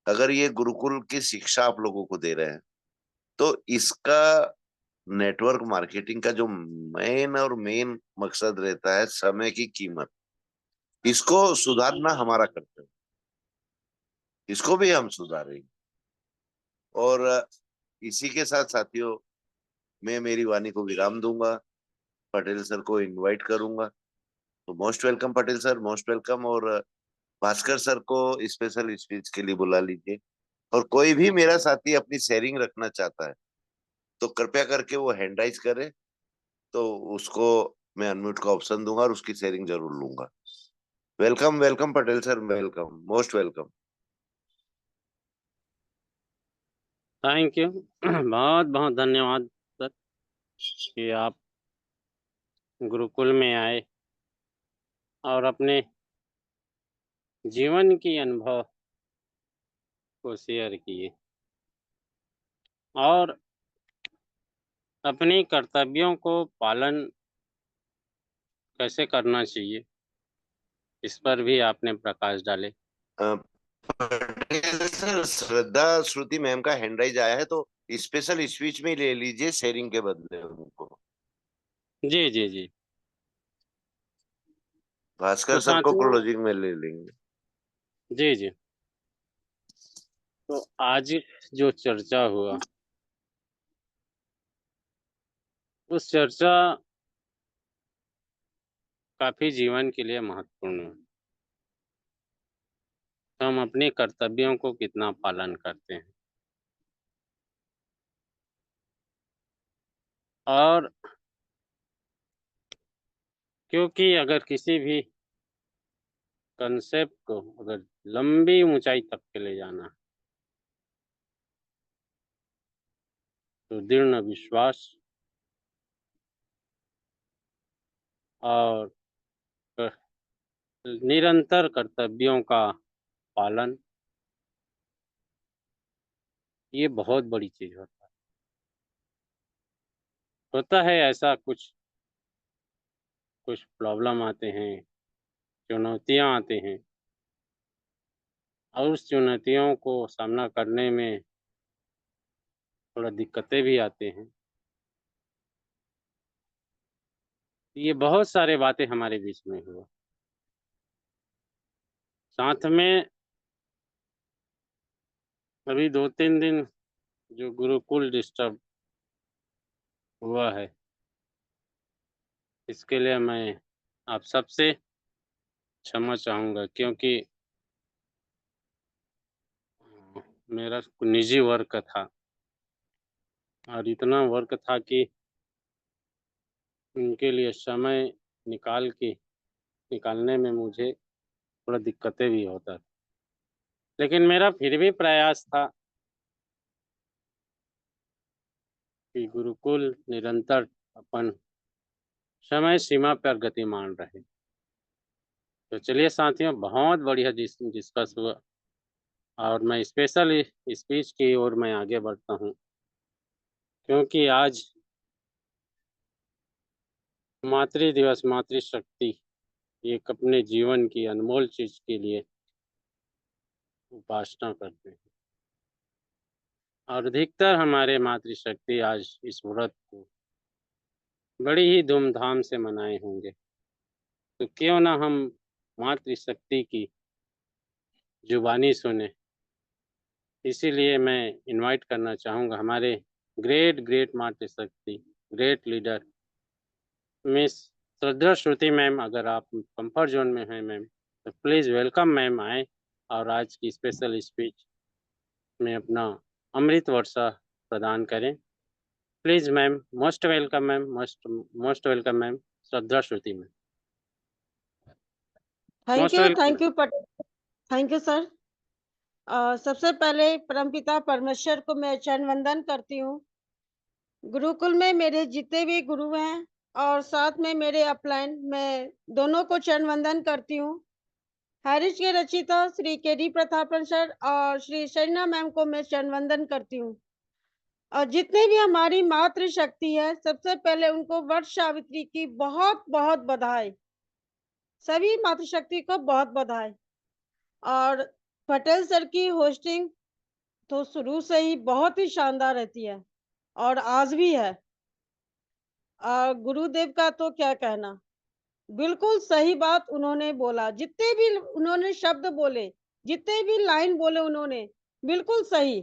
अगर ये गुरुकुल की शिक्षा आप लोगों को दे रहे हैं, तो इसका नेटवर्क मार्केटिंग का जो मेन मकसद रहता है, समय की कीमत, इसको सुधारना हमारा कर्तव्य है। इसको भी हम सुधारेंगे। और इसी के साथ साथियों, मैं मेरी वाणी को विराम दूंगा, पटेल सर को इनवाइट करूंगा। तो most welcome Patel sir, most welcome. और भास्कर सर को स्पेशल स्पीच के लिए बुला लीजिए। और कोई भी मेरा साथी अपनी शेयरिंग रखना चाहता है, तो कृपया करके वो हैंड राइज करे, तो उसको मैं अनम्यूट का ऑप्शन दूंगा और उसकी शेयरिंग जरूर लूंगा। Welcome welcome Patel sir, welcome, most welcome. Thank you. बहुत बहुत धन्यवाद सर कि आप गुरुकुल में आए और अपने जीवन की अनुभव को शेयर किए और अपने कर्तव्यों को पालन कैसे करना चाहिए इस पर भी आपने प्रकाश डाले। पटेल सर, श्रद्धा श्रुति मैम का हैंड राइज आया है, तो स्पेशल स्पीच में ले लीजिए शेयरिंग के बदले उनको। जी जी जी। भास्कर तो सर को साथियों, क्लोजिंग में ले लेंगे। जी जी, तो आज जो चर्चा हुआ उस चर्चा काफी जीवन के लिए महत्वपूर्ण है। तो हम अपने कर्तव्यों को कितना पालन करते हैं। और क्योंकि अगर किसी भी कंसेप्ट को अगर लंबी ऊंचाई तक के ले जाना है, तो दृढ़ विश्वास और क- निरंतर कर्तव्यों का पालन, ये बहुत बड़ी चीज होता है। ऐसा कुछ कुछ प्रॉब्लम आते हैं, चुनौतियां आते हैं, और उस चुनौतियों को सामना करने में थोड़ा दिक्कतें भी आते हैं। ये बहुत सारे बातें हमारे बीच में हुआ। साथ में अभी 2-3 दिन जो गुरुकुल डिस्टर्ब हुआ है, इसके लिए मैं आप सबसे क्षमा चाहूँगा, क्योंकि मेरा निजी वर्क था और इतना वर्क था कि उनके लिए समय निकालने में मुझे थोड़ा दिक्कतें भी होता था। लेकिन मेरा फिर भी प्रयास था कि गुरुकुल निरंतर अपन समय सीमा पर गतिमान रहे। तो चलिए साथियों, बहुत बढ़िया डिस्कस हुआ और मैं स्पेशल स्पीच की ओर मैं आगे बढ़ता हूँ, क्योंकि आज मातृ दिवस, मातृशक्ति एक अपने जीवन की अनमोल चीज के लिए उपासना करते हैं और अधिकतर हमारे मातृशक्ति आज इस व्रत को बड़ी ही धूमधाम से मनाए होंगे। तो क्यों ना हम मातृशक्ति की जुबानी सुने। इसीलिए मैं इनवाइट करना चाहूँगा हमारे ग्रेट ग्रेट मातृशक्ति, ग्रेट लीडर मिस श्रद्धा श्रुति मैम। अगर आप कंफर्ट जोन में हैं मैम, तो प्लीज़ वेलकम मैम, आए और आज की स्पेशल स्पीच में अपना अमृत वर्षा प्रदान करें। Please ma'am, most welcome ma'am, most welcome ma'am, Shraddha Shruti ma'am, most welcome. Thank you Patel, thank you sir. सबसे पहले परमपिता परमेश्वर को मैं चरण वंदन करती हूँ। गुरुकुल में मेरे जितने भी गुरु हैं और साथ में मेरे अपलाइन, मैं दोनों को चरण वंदन करती हूँ। हैरिस के रचिता श्री केडी प्रतापन सर और श्री शरीना मैम को मैं चरण वंदन करती हूँ। और जितने भी हमारी मातृशक्ति है, सबसे पहले उनको वट सावित्री की बहुत बहुत बधाई। सभी मातृशक्ति को बहुत बधाई। और पटेल सर की होस्टिंग तो शुरू से ही बहुत ही शानदार रहती है और आज भी है। गुरुदेव का तो क्या कहना, बिल्कुल सही बात उन्होंने बोला। जितने भी उन्होंने शब्द बोले, जितने भी लाइन बोले उन्होंने, बिल्कुल सही।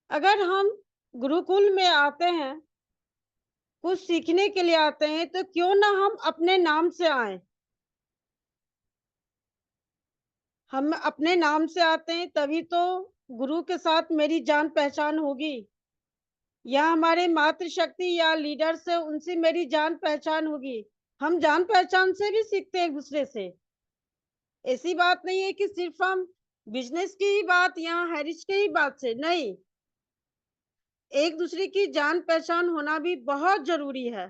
अगर हम गुरुकुल में आते हैं, कुछ सीखने के लिए आते हैं, तो क्यों ना हम अपने नाम से आए। हम अपने नाम से आते हैं, तभी तो गुरु के साथ मेरी जान पहचान होगी, या हमारे मातृशक्ति या लीडर से उनसे मेरी जान पहचान होगी। हम जान पहचान से भी सीखते हैं एक दूसरे से। ऐसी बात नहीं है कि सिर्फ हम बिजनेस की ही बात या हैरिस की ही बात से नहीं, एक दूसरे की जान पहचान होना भी बहुत जरूरी है।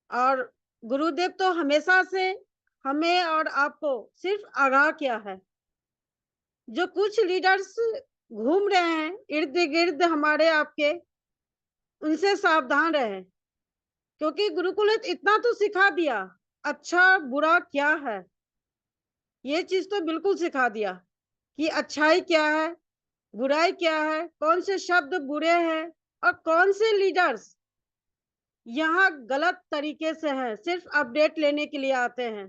और गुरुदेव तो हमेशा से हमें और आपको सिर्फ आगाह किया है। जो कुछ लीडर्स घूम रहे हैं इर्द गिर्द हमारे आपके, उनसे सावधान रहे, क्योंकि गुरुकुल इतना तो सिखा दिया, अच्छा बुरा क्या है, ये चीज तो बिल्कुल सिखा दिया कि अच्छाई क्या है, बुराई क्या है, कौन से शब्द बुरे हैं और कौन से लीडर्स यहाँ गलत तरीके से हैं, सिर्फ अपडेट लेने के लिए आते हैं।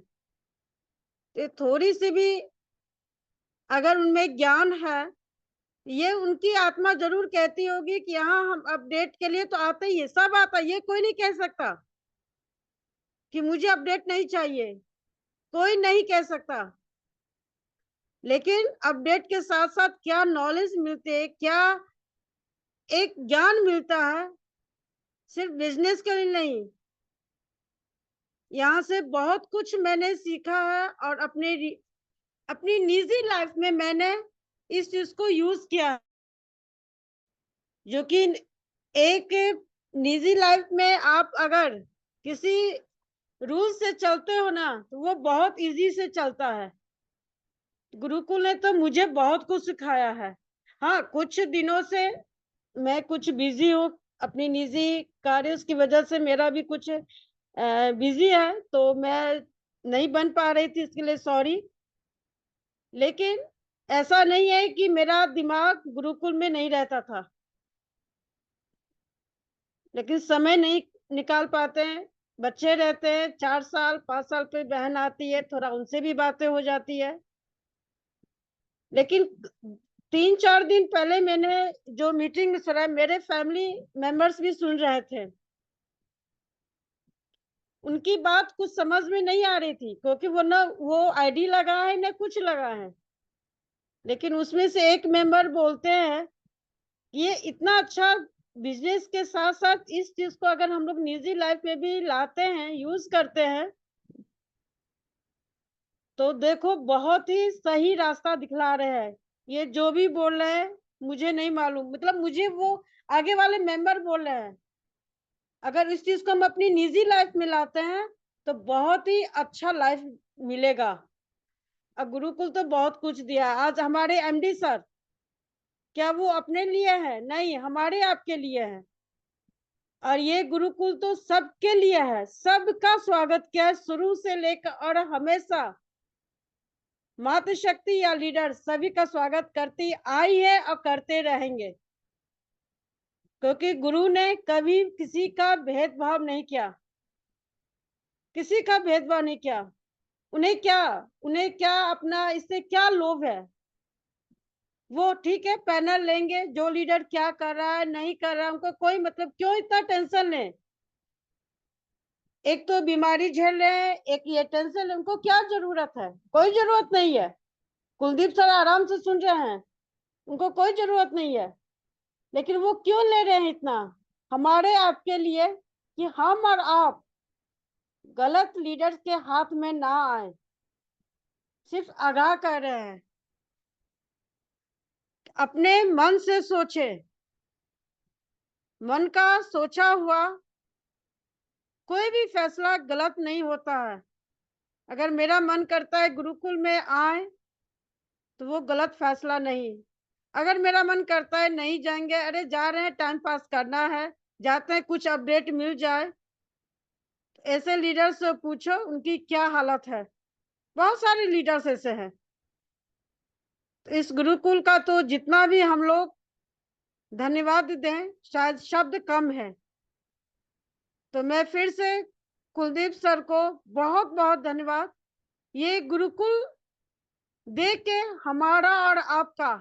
तो थोड़ी सी भी अगर उनमें ज्ञान है, ये उनकी आत्मा जरूर कहती होगी कि यहाँ हम अपडेट के लिए तो आते ही है, सब आता है। ये कोई नहीं कह सकता कि मुझे अपडेट नहीं चाहिए, कोई नहीं कह सकता। लेकिन अपडेट के साथ साथ क्या नॉलेज मिलते है, क्या एक ज्ञान मिलता है, सिर्फ बिजनेस के लिए नहीं। यहाँ से बहुत कुछ मैंने सीखा है और अपनी निजी लाइफ में मैंने इस चीज को यूज किया है, जो कि एक निजी लाइफ में आप अगर किसी रूल से चलते हो ना, तो वो बहुत इजी से चलता है। गुरुकुल ने तो मुझे बहुत कुछ सिखाया है। हाँ, कुछ दिनों से मैं कुछ बिजी हूँ अपनी निजी कार्य की वजह से, मेरा भी कुछ बिजी है, तो मैं नहीं बन पा रही थी, इसके लिए सॉरी। लेकिन ऐसा नहीं है कि मेरा दिमाग गुरुकुल में नहीं रहता था, लेकिन समय नहीं निकाल पाते हैं। बच्चे रहते हैं, 4 साल 5 साल पे बहन आती है, थोड़ा उनसे भी बातें हो जाती है। लेकिन 3-4 दिन पहले मैंने जो मीटिंग में सुना, मेरे फैमिली मेंबर्स भी सुन रहे थे। उनकी बात कुछ समझ में नहीं आ रही थी, क्योंकि वो आईडी लगा है ना कुछ लगा है। लेकिन उसमें से एक मेंबर बोलते हैं, ये इतना अच्छा बिजनेस के साथ साथ इस चीज को अगर हम लोग निजी लाइफ में भी लाते हैं, यूज करते हैं, तो देखो बहुत ही सही रास्ता दिखला रहे हैं। ये जो भी बोल रहे हैं मुझे नहीं मालूम, मतलब मुझे वो आगे वाले मेंबर बोल रहे हैं। अगर इस चीज को हम अपनी निजी लाइफ में लाते हैं तो बहुत ही अच्छा लाइफ मिलेगा। अब गुरुकुल तो बहुत कुछ दिया। आज हमारे एमडी सर, क्या वो अपने लिए है? नहीं, हमारे आपके लिए है। और ये गुरुकुल तो सबके लिए है, सबका स्वागत किया है शुरू से लेकर, और हमेशा मातृशक्ति या लीडर सभी का स्वागत करती आई है और करते रहेंगे, क्योंकि गुरु ने कभी किसी का भेदभाव नहीं किया, किसी का भेदभाव नहीं किया। उन्हें क्या अपना इससे क्या लोभ है? वो ठीक है, पैनल लेंगे, जो लीडर क्या कर रहा है नहीं कर रहा है उनको कोई मतलब, क्यों इतना टेंशन ले? एक तो बीमारी झेल रहे हैं, एक ये टेंशन, उनको क्या जरूरत है? कोई जरूरत नहीं है। कुलदीप सर आराम से सुन रहे हैं, उनको कोई जरूरत नहीं है। लेकिन वो क्यों ले रहे हैं इतना? हमारे आपके लिए, कि हम और आप गलत लीडर्स के हाथ में ना आए, सिर्फ आगाह कर रहे हैं। अपने मन से सोचे, मन का सोचा हुआ कोई भी फैसला गलत नहीं होता है। अगर मेरा मन करता है गुरुकुल में आए तो वो गलत फैसला नहीं। अगर मेरा मन करता है नहीं जाएंगे, अरे जा रहे हैं टाइम पास करना है, जाते हैं कुछ अपडेट मिल जाए, ऐसे लीडर से पूछो उनकी क्या हालत है। बहुत सारे लीडर्स ऐसे हैं। तो इस गुरुकुल का तो जितना भी हम लोग धन्यवाद दें शायद शब्द कम है। तो मैं फिर से कुलदीप सर को बहुत बहुत धन्यवाद। ये गुरुकुल दे के हमारा और आपका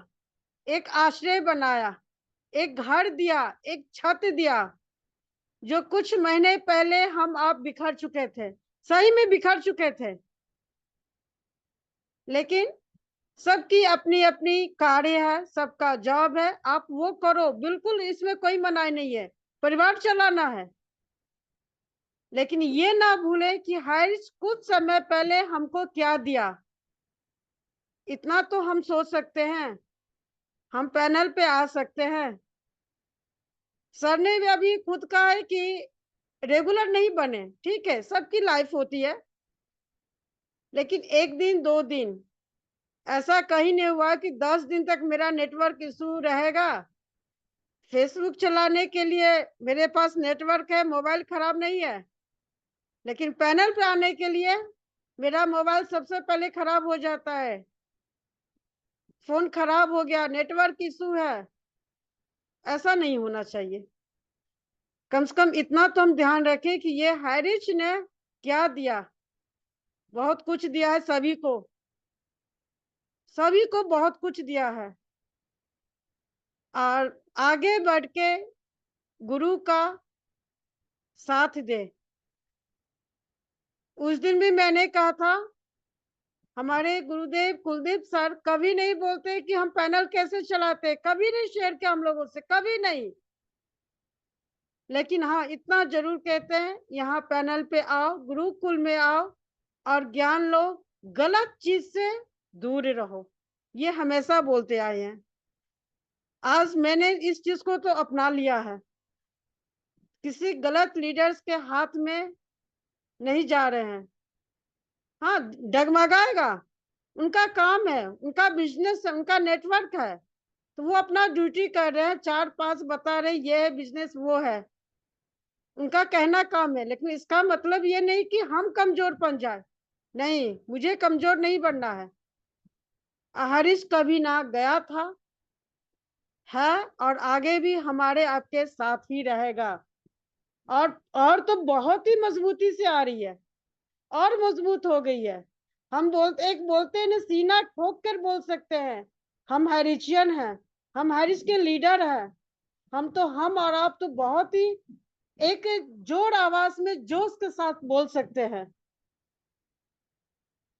एक आश्रय बनाया, एक घर दिया, एक छत दिया। जो कुछ महीने पहले हम आप बिखर चुके थे, सही में बिखर चुके थे, लेकिन सबकी अपनी अपनी कार्य है, सबका जॉब है, आप वो करो, बिल्कुल इसमें कोई मनाही नहीं है, परिवार चलाना है। लेकिन ये ना भूले कि हारिस कुछ समय पहले हमको क्या दिया। इतना तो हम सोच सकते हैं, हम पैनल पे आ सकते हैं। सर ने भी अभी खुद कहा है कि रेगुलर नहीं बने, ठीक है, सबकी लाइफ होती है, लेकिन एक दिन 2 दिन ऐसा कहीं नहीं हुआ कि 10 दिन तक मेरा नेटवर्क इशू रहेगा। फेसबुक चलाने के लिए मेरे पास नेटवर्क है, मोबाइल खराब नहीं है, लेकिन पैनल पे आने के लिए मेरा मोबाइल सबसे पहले खराब हो जाता है, फोन खराब हो गया, नेटवर्क इशू है। ऐसा नहीं होना चाहिए। कम से कम इतना तो हम ध्यान रखें कि ये हारिस ने क्या दिया। बहुत कुछ दिया है सभी को, सभी को बहुत कुछ दिया है। और आगे बढ़ के गुरु का साथ दे। उस दिन भी मैंने कहा था, हमारे गुरुदेव कुलदीप सर कभी नहीं बोलते कि हम पैनल कैसे चलाते, कभी नहीं शेयर किया हम लोगों से, कभी नहीं। लेकिन हाँ, इतना जरूर कहते हैं, यहाँ पैनल पे आओ, गुरुकुल में आओ और ज्ञान लो, गलत चीज से दूर रहो, ये हमेशा बोलते आए हैं। आज मैंने इस चीज को तो अपना लिया है, किसी गलत लीडर्स के हाथ में नहीं जा रहे हैं। हाँ, डगमगाएगा, उनका काम है, उनका बिजनेस है, उनका नेटवर्क है, तो वो अपना ड्यूटी कर रहे हैं, 4-5 बता रहे ये है बिजनेस, वो है, उनका कहना काम है। लेकिन इसका मतलब ये नहीं कि हम कमजोर बन जाए, नहीं, मुझे कमजोर नहीं बनना है। हारिस कभी ना गया था, है और आगे भी हमारे आपके साथ ही रहेगा। और तो बहुत ही मजबूती से आ रही है, और मजबूत हो गई है। हम बोलते हैं ना, सीना ठोक कर बोल सकते हैं, हम हैरिचियन हैं, हम हैरिस के लीडर हैं। हम और आप तो बहुत ही एक जोर आवाज में जोश के साथ बोल सकते हैं।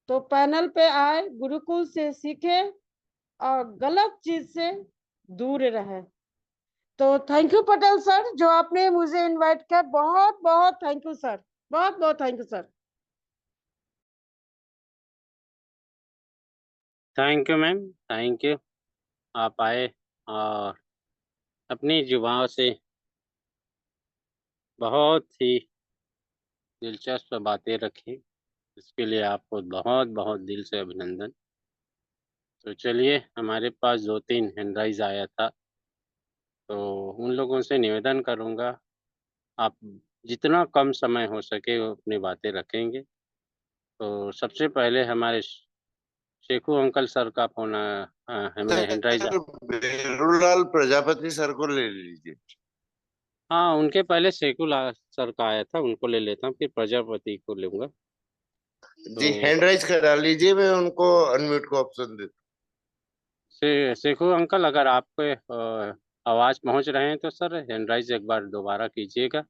तो पैनल पे आए, गुरुकुल से सीखे और गलत चीज से दूर रहे। तो थैंक यू पटेल सर, जो आपने मुझे इनवाइट किया, बहुत बहुत थैंक यू सर, बहुत बहुत thank you sir. Thank you ma'am, thank you, आप आए और अपनी जुबान से बहुत ही दिलचस्प बातें रखी। इसके लिए आपको बहुत बहुत दिल से अभिनंदन। तो चलिए, हमारे पास 2-3 हैंड राइज आया था, तो उन लोगों से निवेदन करूँगा, आप जितना कम समय हो सके वो अपनी बातें रखेंगे। तो सबसे पहले हमारे शेखू अंकल सर का phone hand raise. Sir Berulal Prajapati sir को ले लीजिए। हाँ, उनके पहले शेखू सर का आया था, उनको ले लेता हूँ, फिर प्रजापति को लूंगा। जी, तो हैंड राइज करा लीजिए, मैं उनको अनम्यूट को ऑप्शन देता शेखू अंकल, अगर आपके आवाज पहुंच रहे हैं तो सर हैंड राइज एक बार दोबारा कीजिएगा।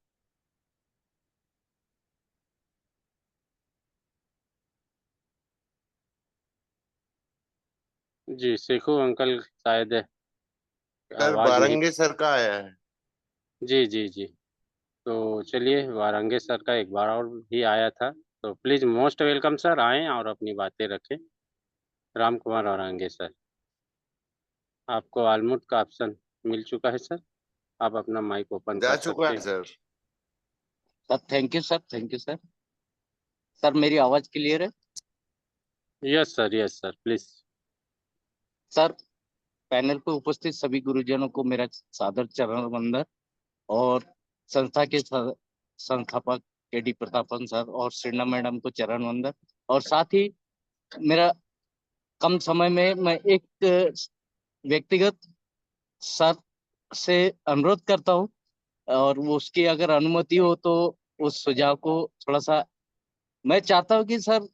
जी, शेखू अंकल शायद हूँ। सर आवाज नहीं। बारंगे सर का आया है। जी जी जी। तो चलिए, वारंगे सर का एक बार और भी आया था, तो प्लीज मोस्ट वेलकम सर, आएँ और अपनी बातें रखें। राम कुमार वारंगे सर, आपको आलमुट का ऑप्शन मिल चुका है सर, आप अपना माइक ओपन जा कर चुका सकते है हैं। Sir. Sir thank you sir, thank you sir. Sir मेरी आवाज क्लियर है? Yes sir, please. Sir panel पर उपस्थित सभी गुरुजनों को मेरा सादर चरण वंदन, और संस्था के संस्थापक केडी प्रतापन सर और श्रीना मैडम को चरण वंदन। और साथ ही मेरा कम समय में मैं एक व्यक्तिगत सर से अनुरोध करता हूँ, और वो उसकी अगर अनुमति हो तो उस सुझाव को थोड़ा सा मैं चाहता हूँ कि सर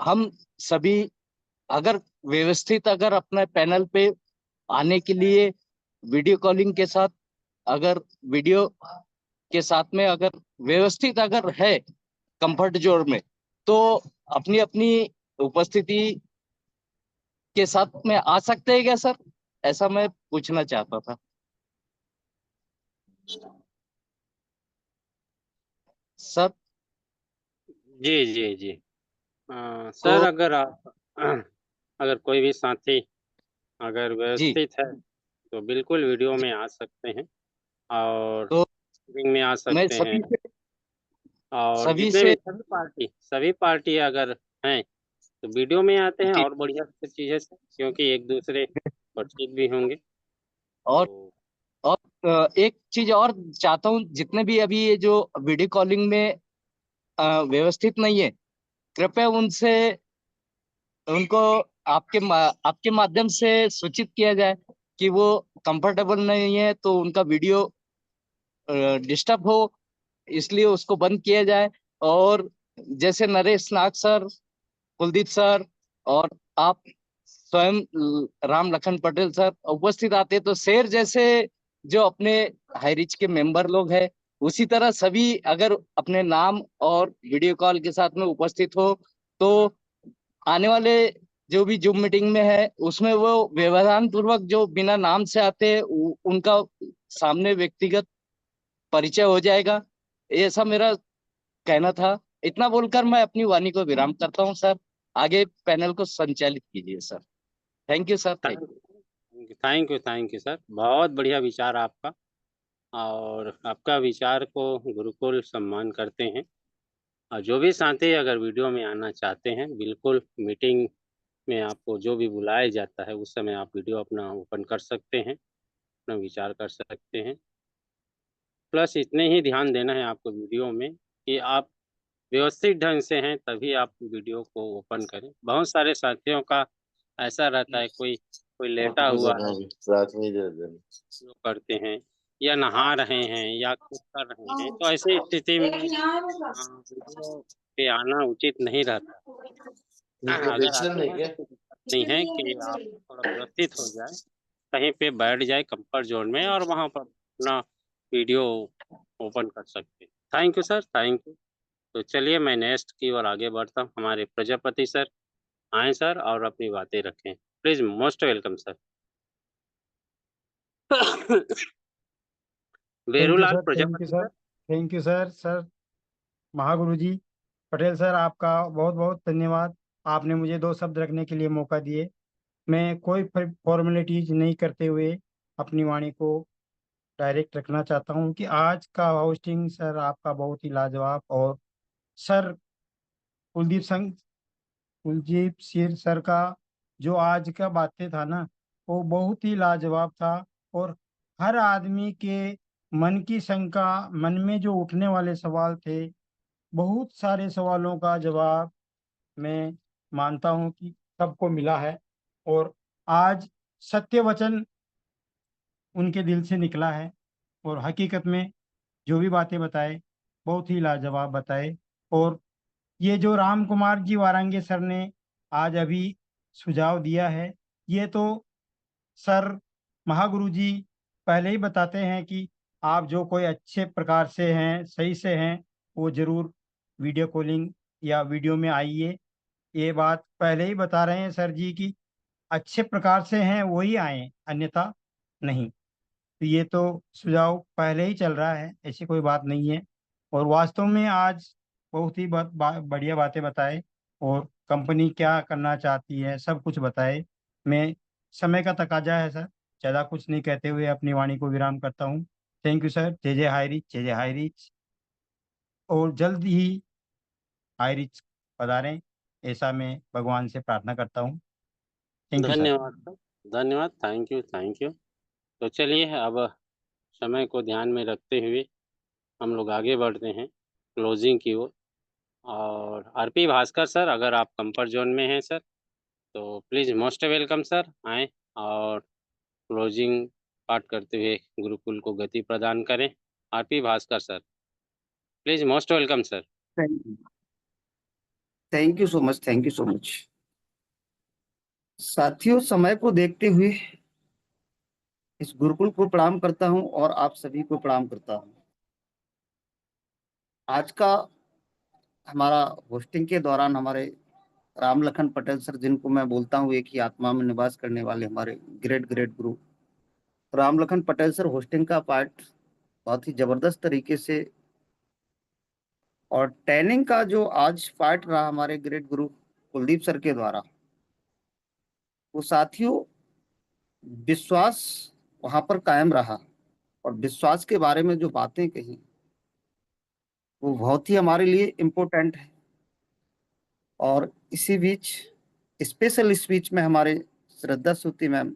हम सभी अगर व्यवस्थित अगर अपने पैनल पे आने के लिए वीडियो कॉलिंग के साथ, अगर वीडियो के साथ में अगर व्यवस्थित अगर है कंफर्ट जोन में, तो अपनी अपनी उपस्थिति के साथ में आ सकते हैं क्या सर? ऐसा मैं पूछना चाहता था सर। जी जी जी। सर, तो अगर आप अगर कोई भी साथी अगर जी, व्यवस्थित है तो बिल्कुल वीडियो में आ सकते हैं और तो मीटिंग में आ मैं सकते हैं। और सभी जितने भी से सभी पार्टी अगर हैं तो वीडियो में आते हैं जी, और बढ़िया चीज़ है, क्योंकि एक दूसरे परिचित भी होंगे। और तो एक चीज और चाहता हूँ, जितने भी अभी ये जो वीडियो कॉलिंग में व्यवस्थित नहीं है, कृपया उनसे उनको आपके माध्यम से सूचित किया जाए कि वो कंफर्टेबल नहीं है तो उनका वीडियो डिस्टर्ब हो, इसलिए उसको बंद किया जाए। और जैसे नरेश नाग सर, कुलदीप सर और आप स्वयं राम लखन पटेल सर उपस्थित आते तो शेर जैसे जो अपने हाईरिच के मेंबर लोग हैं, उसी तरह सभी अगर अपने नाम और वीडियो कॉल के साथ में उपस्थित हो, तो आने वाले जो भी जूम मीटिंग में है उसमें वो व्यवधान पूर्वक जो बिना नाम से आते हैं उनका सामने व्यक्तिगत परिचय हो जाएगा। ऐसा मेरा कहना था। इतना बोलकर मैं अपनी वाणी को विराम करता हूँ सर। आगे पैनल को संचालित कीजिए sir. Thank you sir, thank thank you sir, बहुत बढ़िया विचार आपका, और आपका विचार को गुरुकुल सम्मान करते हैं। और जो भी साथी अगर वीडियो में आना चाहते हैं, बिल्कुल मीटिंग में आपको जो भी बुलाया जाता है उस समय आप वीडियो अपना ओपन कर सकते हैं, अपना विचार कर सकते हैं। प्लस इतने ही ध्यान देना है आपको वीडियो में कि आप व्यवस्थित ढंग से हैं, तभी आप वीडियो को ओपन करें। बहुत सारे साथियों का ऐसा रहता है, कोई कोई लेटा हुआ है, जो करते हैं, या नहा रहे हैं या कुछ कर रहे हैं, तो ऐसी स्थिति में वीडियो पे आना उचित नहीं रहता। अगर आते हैं तो कोई दिक्कत नहीं है कि आप थोड़ा व्यवस्थित हो जाए, कहीं पे बैठ जाए कंफर्ट जोन में और वहां पर अपना वीडियो ओपन कर सकते हैं। Thank you sir, thank you. तो चलिए, मैं नेक्स्ट की ओर आगे बढ़ता हूँ। हमारे प्रजापति सर, आए सर और अपनी बातें रखें। Please, most welcome sir. Thank you Verulal sir, thank you Prajapati sir, sir. Thank you sir. Sir Mahaguru ji Patel sir, आपका बहुत बहुत धन्यवाद। आपने मुझे दो शब्द रखने के लिए मौका दिए। मैं कोई फॉर्मेलिटीज नहीं करते हुए अपनी वाणी को डायरेक्ट रखना चाहता हूँ कि आज का होस्टिंग सर आपका बहुत ही लाजवाब, और सर कुलदीप सिंह कुलदीप सिंह सर का जो आज का बातें था ना, वो बहुत ही लाजवाब था। और हर आदमी के मन की शंका, मन में जो उठने वाले सवाल थे, बहुत सारे सवालों का जवाब मैं मानता हूं कि सबको मिला है। और आज सत्य वचन उनके दिल से निकला है, और हकीकत में जो भी बातें बताए बहुत ही लाजवाब बताए। और ये जो राम कुमार जी वारांगे सर ने आज अभी सुझाव दिया है, ये तो सर महागुरु जी पहले ही बताते हैं कि आप जो कोई अच्छे प्रकार से हैं, सही से हैं, वो जरूर वीडियो कॉलिंग या वीडियो में आइए। ये बात पहले ही बता रहे हैं सर जी की अच्छे प्रकार से हैं वही आए, अन्यथा नहीं। तो ये तो सुझाव पहले ही चल रहा है, ऐसी कोई बात नहीं है। और वास्तव में आज बहुत ही बढ़िया बातें बताए, और कंपनी क्या करना चाहती है सब कुछ बताए। मैं, समय का तकाजा है सर, ज़्यादा कुछ नहीं कहते हुए अपनी वाणी को विराम करता हूँ। Thank you sir. जय जय हाई रिच, जय जय हाई रिच। और जल्द ही हाई रिच पधारें, ऐसा मैं भगवान से प्रार्थना करता हूँ। Thank you sir. धन्यवाद सर, धन्यवाद, थैंक यू, थैंक यू। तो चलिए अब समय को ध्यान में रखते हुए हम लोग आगे बढ़ते हैं क्लोजिंग की ओर। और आरपी भास्कर सर, अगर आप कंफर्ट जोन में हैं सर, तो प्लीज़ मोस्ट वेलकम सर, आएँ और क्लोजिंग पार्ट करते हुए गुरुकुल को गति प्रदान करें। RP Bhaskar sir, please most welcome sir. Thank you so much, thank you so much. साथियों, समय को देखते हुए इस गुरुकुल को प्रणाम करता हूं और आप सभी को प्रणाम करता हूं। आज का हमारा होस्टिंग के दौरान हमारे राम लखन पटेल सर, जिनको मैं बोलता हूं एक ही आत्मा में निवास करने वाले हमारे ग्रेट ग्रेट गुरु राम लखन पटेल सर, होस्टिंग का पार्ट बहुत ही जबरदस्त तरीके से, और ट्रेनिंग का जो आज पार्ट रहा हमारे ग्रेट गुरु कुलदीप सर के द्वारा, वो साथियों विश्वास वहां पर कायम रहा, और विश्वास के बारे में जो बातें कही वो बहुत ही हमारे लिए इम्पोर्टेंट है। और इसी बीच स्पेशल स्पीच में हमारे श्रद्धा सूती मैम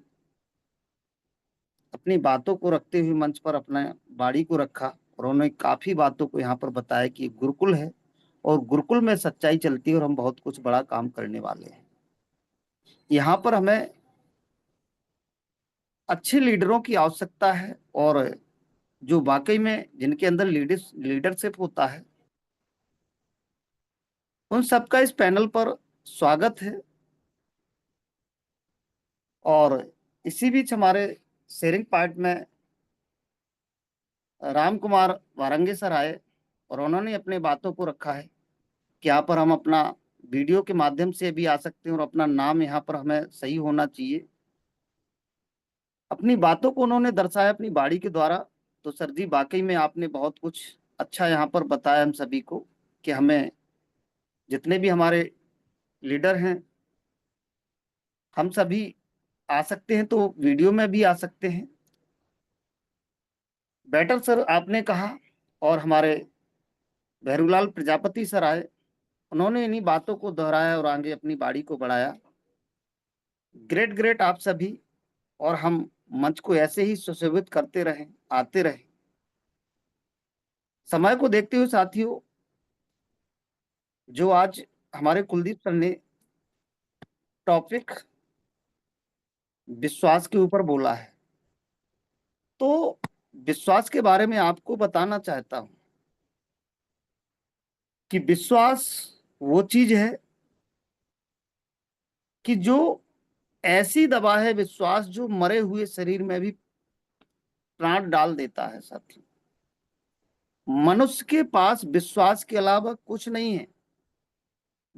अपनी बातों को रखते हुए मंच पर अपना बाड़ी को रखा, और उन्होंने काफी बातों को यहाँ पर बताया कि गुरुकुल है और गुरुकुल में सच्चाई चलती है और हम बहुत कुछ बड़ा काम करने वाले हैं। यहाँ पर हमें अच्छे लीडरों की आवश्यकता है, और जो वाकई में जिनके अंदर लीडरशिप होता है, उन सबका इस पैनल पर स्वागत है। और इसी बीच हमारे शेयरिंग पार्ट में राम कुमार वारंगे सर आए, और उन्होंने अपने बातों को रखा है कि यहाँ पर हम अपना वीडियो के माध्यम से भी आ सकते हैं, और अपना नाम यहाँ पर हमें सही होना चाहिए। अपनी बातों को उन्होंने दर्शाया अपनी बाड़ी के द्वारा। तो सर जी, वाकई में आपने बहुत कुछ अच्छा यहाँ पर बताया हम सभी को, कि हमें जितने भी हमारे लीडर हैं, हम सभी आ सकते हैं तो वीडियो में भी आ सकते हैं। बेटर सर आपने कहा, और हमारे भैरूलाल प्रजापति सर आए, उन्होंने इन्हीं बातों को दोहराया और आगे अपनी बाड़ी को बढ़ाया। ग्रेट ग्रेट आप सभी, और हम मंच को ऐसे ही सुशोभित करते रहें, आते रहें। समय को देखते हुए साथियों, जो आज हमारे कुलदीप सर ने टॉपिक विश्वास के ऊपर बोला है, तो विश्वास के बारे में आपको बताना चाहता हूं कि विश्वास वो चीज है कि जो ऐसी दवा है, विश्वास जो मरे हुए शरीर में भी प्राण डाल देता है। साथियों, मनुष्य के पास विश्वास के अलावा कुछ नहीं है।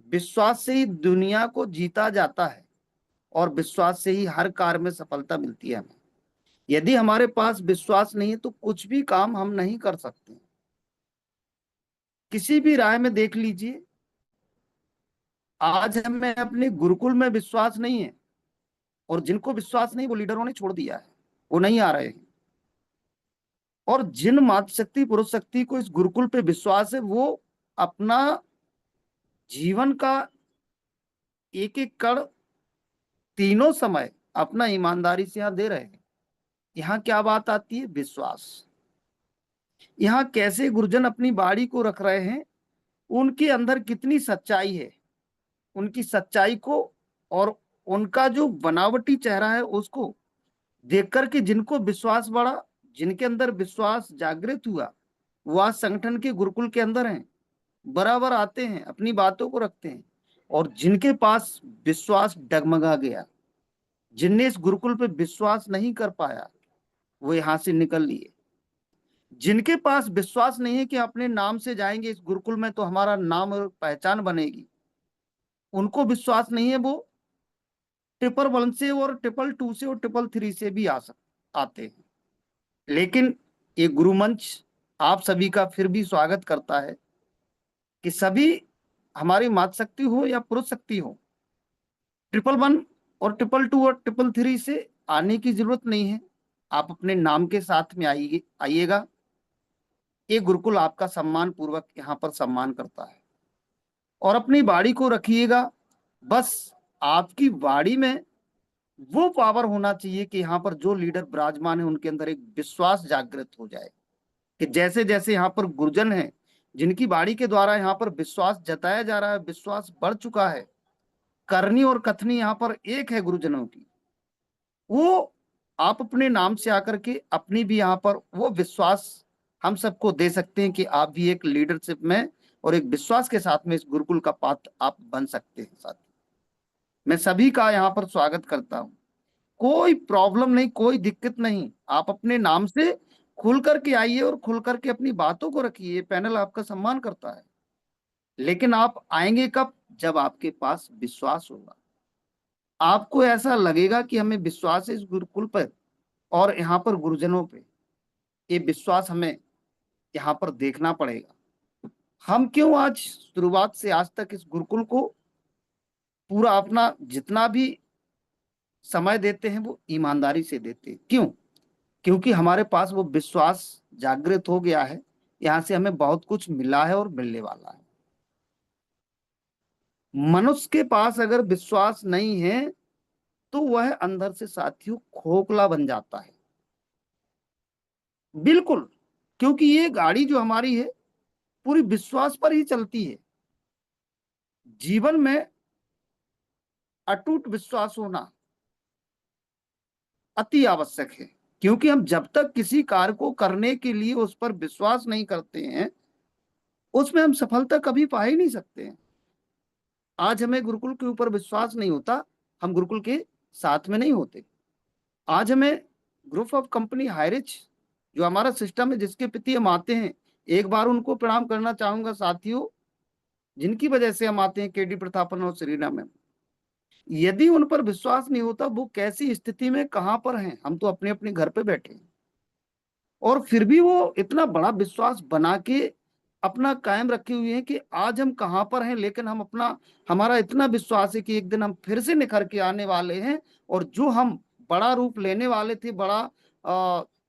विश्वास से ही दुनिया को जीता जाता है, और विश्वास से ही हर कार्य में सफलता मिलती है हमें। यदि हमारे पास विश्वास नहीं है तो कुछ भी काम हम नहीं कर सकते। किसी भी राय में देख लीजिए, आज हमें अपने गुरुकुल में विश्वास नहीं है, और जिनको विश्वास नहीं वो लीडरों ने छोड़ दिया है, वो नहीं आ रहे हैं। और जिन मातृशक्ति पुरुष शक्ति को इस गुरुकुल पे विश्वास है वो अपना जीवन का एक एक कण तीनों समय अपना ईमानदारी से यहाँ दे रहे हैं। यहाँ क्या बात आती है? विश्वास। यहाँ कैसे गुरुजन अपनी बाड़ी को रख रहे हैं, उनके अंदर कितनी सच्चाई है, उनकी सच्चाई को और उनका जो बनावटी चेहरा है उसको देख करके जिनको विश्वास बढ़ा, जिनके अंदर विश्वास जागृत हुआ, वह संगठन के गुरुकुल के अंदर हैं, बराबर आते हैं, अपनी बातों को रखते हैं। और जिनके पास विश्वास डगमगा गया, जिनने इस गुरुकुल पे विश्वास नहीं कर पाया, वो यहां से निकल लिए। जिनके पास विश्वास नहीं है कि अपने नाम से जाएंगे इस गुरुकुल में तो हमारा नाम और पहचान बनेगी, उनको विश्वास नहीं है, वो 111 से और 222 से और 333 से भी आते हैं। लेकिन ये गुरु मंच आप सभी का फिर भी स्वागत करता है कि सभी हमारी मातृशक्ति हो या पुरुष शक्ति हो, 111 और 222 और 333 से आने की जरूरत नहीं है। आप अपने नाम के साथ में आइएगा। ये गुरुकुल आपका सम्मान पूर्वक यहाँ पर सम्मान करता है। और अपनी बाड़ी को रखिएगा। बस आपकी बाड़ी में वो पावर होना चाहिए कि यहाँ पर जो लीडर विराजमान है उनके अंदर एक विश्वास जागृत हो जाए कि जैसे जैसे यहाँ पर गुरुजन है जिनकी बाड़ी के द्वारा यहाँ पर विश्वास जताया जा रहा है, विश्वास बढ़ चुका है, करनी और कथनी यहाँ पर एक है गुरुजनों की, वो आप अपने नाम से आकर के अपनी भी यहाँ पर वो विश्वास हम सबको दे सकते हैं कि आप भी एक लीडरशिप में और एक विश्वास के साथ में इस गुरुकुल का पात्र आप बन सकते हैं। साथ मैं सभी का यहाँ पर स्वागत करता हूँ। कोई प्रॉब्लम नहीं, कोई दिक्कत नहीं, आप अपने नाम से खुल करके आइए और खुल करके अपनी बातों को रखिए। पैनल आपका सम्मान करता है, लेकिन आप आएंगे कब? जब आपके पास विश्वास होगा। आपको ऐसा लगेगा कि हमें विश्वास है इस गुरुकुल पर और यहाँ पर गुरुजनों पे, ये विश्वास हमें यहाँ पर देखना पड़ेगा। हम क्यों आज शुरुआत से आज तक इस गुरुकुल को पूरा अपना जितना भी समय देते हैं वो ईमानदारी से देते हैं। क्यों? क्योंकि हमारे पास वो विश्वास जागृत हो गया है, यहाँ से हमें बहुत कुछ मिला है और मिलने वाला है। मनुष्य के पास अगर विश्वास नहीं है तो वह अंदर से साथियों खोखला बन जाता है। बिल्कुल, क्योंकि ये गाड़ी जो हमारी है पूरी विश्वास पर ही चलती है। जीवन में अटूट विश्वास होना अति आवश्यक है, क्योंकि हम जब तक किसी कार्य को करने के लिए उस पर विश्वास नहीं करते हैं उसमें हम सफलता कभी पा ही नहीं सकते हैं। आज हमें गुरुकुल के ऊपर विश्वास नहीं होता, हम गुरुकुल के साथ में नहीं होते। आज हमें ग्रुप ऑफ कंपनी हाईरिच जो हमारा सिस्टम है जिसके प्रति हम आते हैं, एक बार उनको प्रणाम करना चाहूंगा साथियों, जिनकी वजह से हम आते हैं, केडी प्रतापन और सरीना मैम। यदि उन पर विश्वास नहीं होता वो कैसी स्थिति में कहां पर हैं, हम तो अपने अपने घर पे बैठे हैं और फिर भी वो इतना बड़ा विश्वास बना के अपना कायम रखे हुए हैं कि आज हम कहां पर हैं, लेकिन हम हमारा इतना विश्वास है कि एक दिन हम फिर से निखर के आने वाले हैं और जो हम बड़ा रूप लेने वाले थे, बड़ा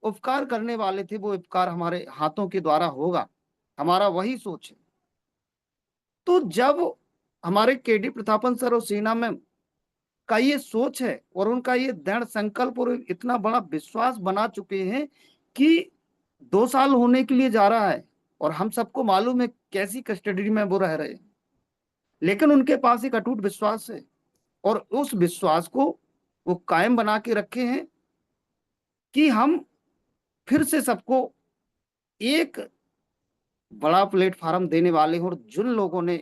उपकार करने वाले थे, वो उपकार हमारे हाथों के द्वारा होगा। हमारा वही सोच है। तो जब हमारे केडी प्रतापन सर और सीना मैम का ये सोच है और उनका ये दृढ़ संकल्प और इतना बड़ा विश्वास बना चुके हैं कि 2 साल होने के लिए जा रहा है और हम सबको मालूम है कैसी कस्टडी में वो रह रहे हैं, लेकिन उनके पास एक अटूट विश्वास है और उस विश्वास को वो कायम बना के रखे हैं कि हम फिर से सबको एक बड़ा प्लेटफॉर्म देने वाले हैं। और जिन लोगों ने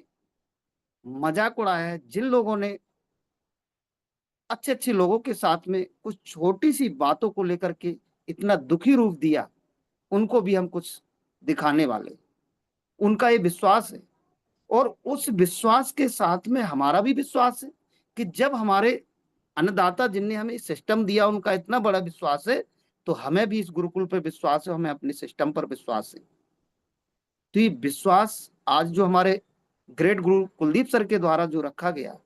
मजाक उड़ाया है, जिन लोगों ने अच्छे अच्छे लोगों के साथ में कुछ छोटी सी बातों को लेकर के इतना दुखी रूप दिया, उनको भी हम कुछ दिखाने वाले। उनका ये विश्वास है और उस विश्वास के साथ में हमारा भी विश्वास है कि जब हमारे अन्नदाता जिनने हमें सिस्टम दिया उनका इतना बड़ा विश्वास है तो हमें भी इस गुरुकुल पर विश्वास है, हमें अपने सिस्टम पर विश्वास है। तो ये विश्वास आज जो हमारे ग्रेट गुरु कुलदीप सर के द्वारा जो रखा गया,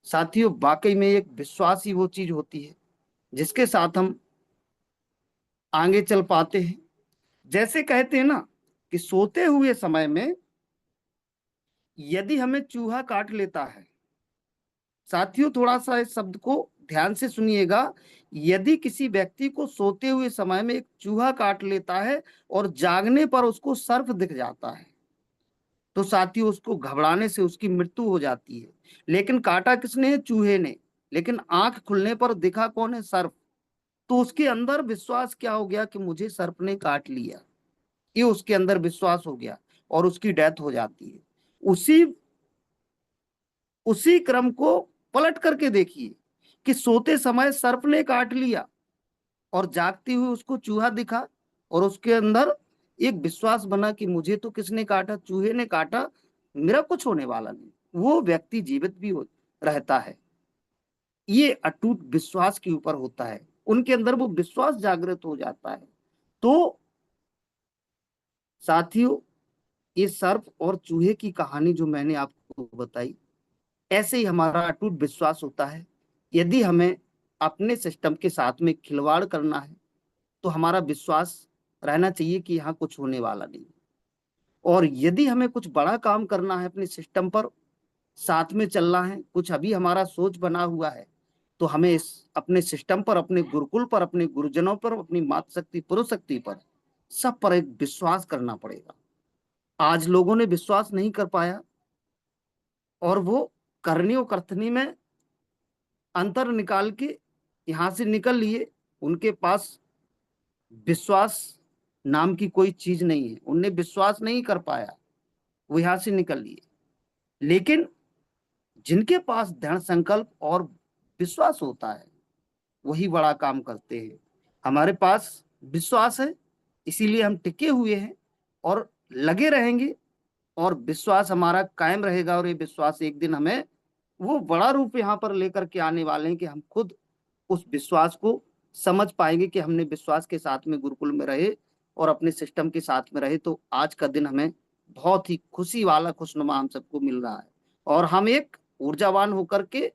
साथियों, वाकई में एक विश्वास ही वो चीज होती है जिसके साथ हम आगे चल पाते हैं। जैसे कहते हैं ना कि सोते हुए समय में यदि हमें चूहा काट लेता है, साथियों थोड़ा सा इस शब्द को ध्यान से सुनिएगा, यदि किसी व्यक्ति को सोते हुए समय में एक चूहा काट लेता है और जागने पर उसको सर्प दिख जाता है, तो साथियों उसको घबराने से उसकी मृत्यु हो जाती है। लेकिन काटा किसने है? चूहे ने। लेकिन आंख खुलने पर दिखा कौन है? सर्प। तो उसके अंदर विश्वास क्या हो गया कि मुझे सर्प ने काट लिया, ये उसके अंदर विश्वास हो गया और उसकी डेथ हो जाती है। उसी क्रम को पलट करके देखिए कि सोते समय सर्प ने काट लिया और जागते हुए उसको चूहा दिखा और उसके अंदर एक विश्वास बना कि मुझे तो किसने काटा? चूहे ने काटा, मेरा कुछ होने वाला नहीं। वो व्यक्ति जीवित भी रहता है। ये अटूट विश्वास के ऊपर होता है, उनके अंदर वो विश्वास जागृत हो जाता है। तो साथियों, ये सर्प और चूहे की कहानी जो मैंने आपको बताई, ऐसे ही हमारा अटूट विश्वास होता है। यदि हमें अपने सिस्टम के साथ में खिलवाड़ करना है तो हमारा विश्वास रहना चाहिए कि यहाँ कुछ होने वाला नहीं। और यदि हमें कुछ बड़ा काम करना है, अपने सिस्टम पर साथ में चलना है, कुछ अभी हमारा सोच बना हुआ है, तो हमें इस अपने सिस्टम पर, अपने गुरुकुल पर, अपने गुरुजनों पर, अपनी मातृ शक्ति, पुरुष शक्ति पर, सब पर एक विश्वास करना पड़ेगा। आज लोगों ने विश्वास नहीं कर पाया और वो करनी और कथनी में अंतर निकाल के यहां से निकल लिए। उनके पास विश्वास नाम की कोई चीज नहीं है, उनने विश्वास नहीं कर पाया, वो यहां से निकल लिए। लेकिन जिनके पास दृढ़ संकल्प और विश्वास होता है वही बड़ा काम करते हैं। हमारे पास विश्वास है, इसीलिए हम टिके हुए हैं और लगे रहेंगे और विश्वास हमारा कायम रहेगा। और ये विश्वास एक दिन हमें वो बड़ा रूप यहाँ पर लेकर के आने वाले हैं कि हम खुद उस विश्वास को समझ पाएंगे कि हमने विश्वास के साथ में गुरुकुल में रहे और अपने सिस्टम के साथ में रहे। तो आज का दिन हमें बहुत ही खुशी वाला, खुशनुमा हम सबको मिल रहा है और हम एक ऊर्जावान होकर के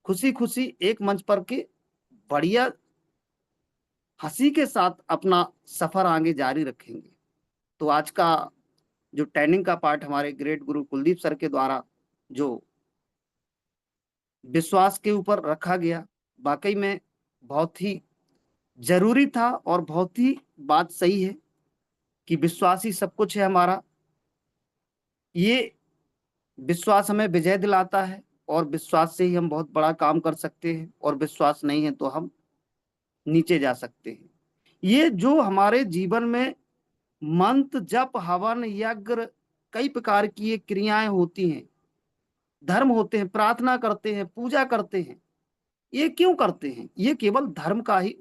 खुशी खुशी एक मंच पर के बढ़िया हंसी के साथ अपना सफर आगे जारी रखेंगे। तो आज का जो ट्रेनिंग का पार्ट हमारे ग्रेट गुरु कुलदीप सर के द्वारा जो विश्वास के ऊपर रखा गया, वाकई में बहुत ही जरूरी था और बहुत ही बात सही है कि विश्वास ही सब कुछ है हमारा। ये विश्वास हमें विजय दिलाता है और विश्वास से ही हम बहुत बड़ा काम कर सकते हैं, और विश्वास नहीं है तो हम नीचे जा सकते हैं। ये जो हमारे जीवन में मंत्र, जप, हवन, यज्ञ, कई प्रकार की ये क्रियाएं होती हैं, धर्म होते हैं, प्रार्थना करते हैं, पूजा करते हैं, ये क्यों करते हैं? ये केवल धर्म का ही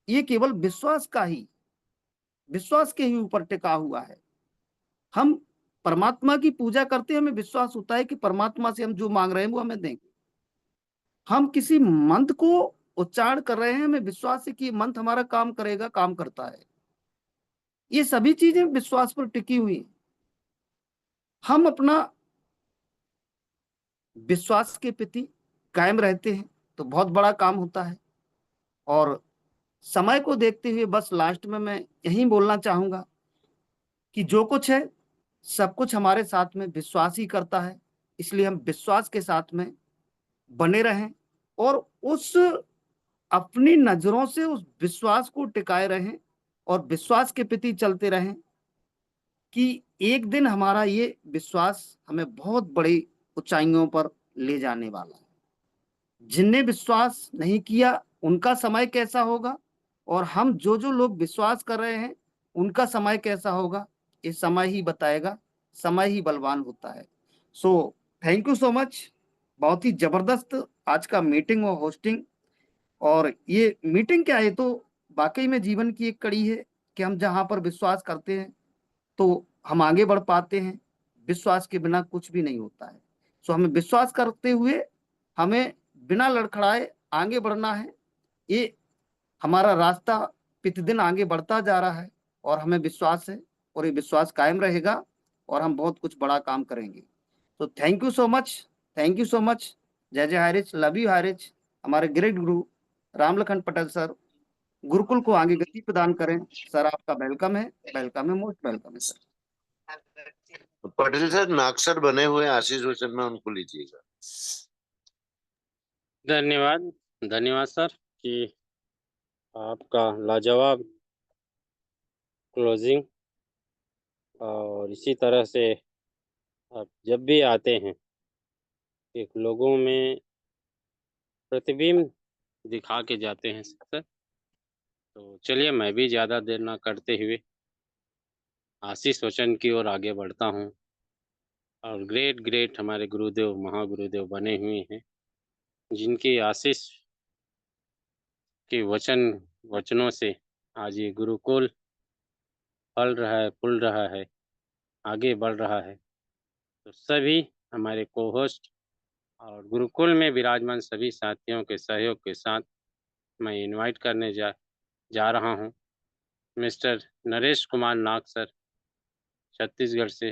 ये केवल विश्वास के ही ऊपर टिका हुआ है। हम परमात्मा की पूजा करते हैं, हमें विश्वास होता है कि परमात्मा से हम जो मांग रहे हैं वो हमें देंगे। हम किसी मंत्र को उच्चारण कर रहे हैं, हमें विश्वास है कि ये मंत्र हमारा काम करेगा, काम करता है। ये सभी चीजें विश्वास पर टिकी हुई हैं। हम अपना विश्वास के प्रति कायम रहते हैं तो बहुत बड़ा काम होता है। और समय को देखते हुए बस लास्ट में मैं यही बोलना चाहूंगा कि जो कुछ है सब कुछ हमारे साथ में विश्वास ही करता है, इसलिए हम विश्वास के साथ में बने रहें और उस अपनी नजरों से उस विश्वास को टिकाए रहें और विश्वास के प्रति चलते रहें कि एक दिन हमारा ये विश्वास हमें बहुत बड़ी ऊंचाइयों पर ले जाने वाला है। जिनने विश्वास नहीं किया उनका समय कैसा होगा, और हम जो जो लोग विश्वास कर रहे हैं उनका समय कैसा होगा, ये समय ही बताएगा। समय ही बलवान होता है। So thank you so much. बहुत ही जबरदस्त आज का मीटिंग और होस्टिंग। और ये मीटिंग क्या है, तो वाकई में जीवन की एक कड़ी है कि हम जहां पर विश्वास करते हैं तो हम आगे बढ़ पाते हैं। विश्वास के बिना कुछ भी नहीं होता है। सो हमें विश्वास करते हुए हमें बिना लड़खड़ाए आगे बढ़ना है। ये हमारा रास्ता प्रतिदिन आगे बढ़ता जा रहा है और हमें विश्वास है और ये विश्वास कायम रहेगा और हम बहुत कुछ बड़ा काम करेंगे। तो thank you so much, thank you so much. जय जय हारिज, लव यू हारिज। हमारे ग्रेट गुरु रामलखन पटेल सर गुरुकुल को आगे गति प्रदान करें। सर आपका वेलकम है, मोस्ट वेलकम है सर। पटेल सर नाक्सर बने हुए आशीष वचन में उनको लीजिएगा। धन्यवाद, धन्यवाद सर कि आपका लाजवाब क्लोजिंग, और इसी तरह से आप जब भी आते हैं एक लोगों में प्रतिबिंब दिखा के जाते हैं सर। तो चलिए मैं भी ज़्यादा देर ना करते हुए आशीष वचन की ओर आगे बढ़ता हूँ। और ग्रेट हमारे गुरुदेव महागुरुदेव बने हुए हैं, जिनकी आशीष के वचनों से आज ये गुरुकुल फल रहा है, फूल रहा है, आगे बढ़ रहा है। तो सभी हमारे को होस्ट और गुरुकुल में विराजमान सभी साथियों के सहयोग के साथ मैं इनवाइट करने जा रहा हूँ मिस्टर नरेश कुमार नाग सर, छत्तीसगढ़ से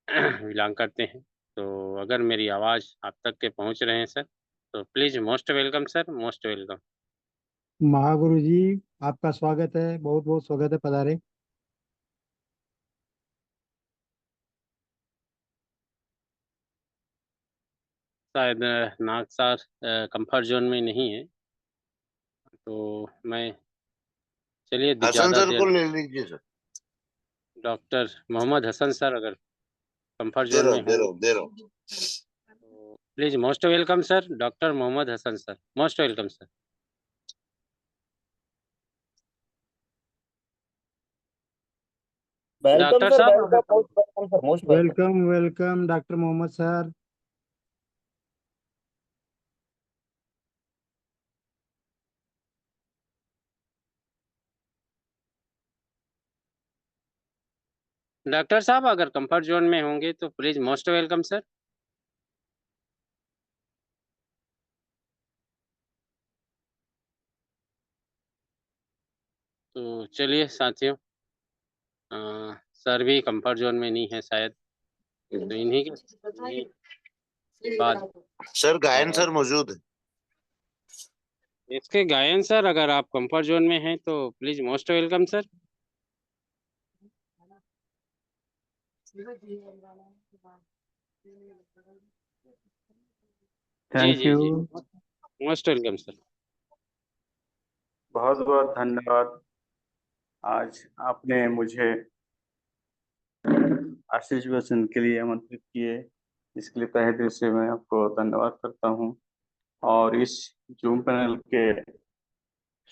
बिलोंग करते हैं। तो अगर मेरी आवाज़ आप तक के पहुँच रहे हैं सर, तो please most welcome sir, most welcome. Mahaguru ji आपका स्वागत है, बहुत बहुत स्वागत है, पधारे। शायद नाग सर कंफर्ट जोन में नहीं है, तो मैं चलिए हसन ज़्यादा सर देर। को ले लीजिए sir. Doctor Mohammed Hasan sir अगर कंफर्ट दे जोन रहा में हूँ, दे हो रहा हूँ, दे रहा हूँ। तो please most welcome sir, doctor Mohammed Hasan sir, most welcome sir. Welcome doctor sir, साहब वेलकम, अगर most welcome sir, most welcome. Welcome welcome doctor Mohammed sir. Doctor साहब अगर कंफर्ट जोन में होंगे तो प्लीज़ मोस्ट वेलकम सर। तो चलिए साथियों, सर भी कंफर्ट जोन में नहीं है शायद, तो इन्हीं के बाद सर गायन सर मौजूद है। इसके गायन सर अगर आप कंफर्ट जोन में हैं तो प्लीज़ मोस्ट वेलकम सर। जी थैंक जी यू। जी, मोस्ट वेलकम सर। बहुत बहुत धन्यवाद। आज आपने मुझे आशीष वचन के लिए आमंत्रित किए, इसके लिए तहे दिल से मैं आपको धन्यवाद करता हूं। और इस जूम पैनल के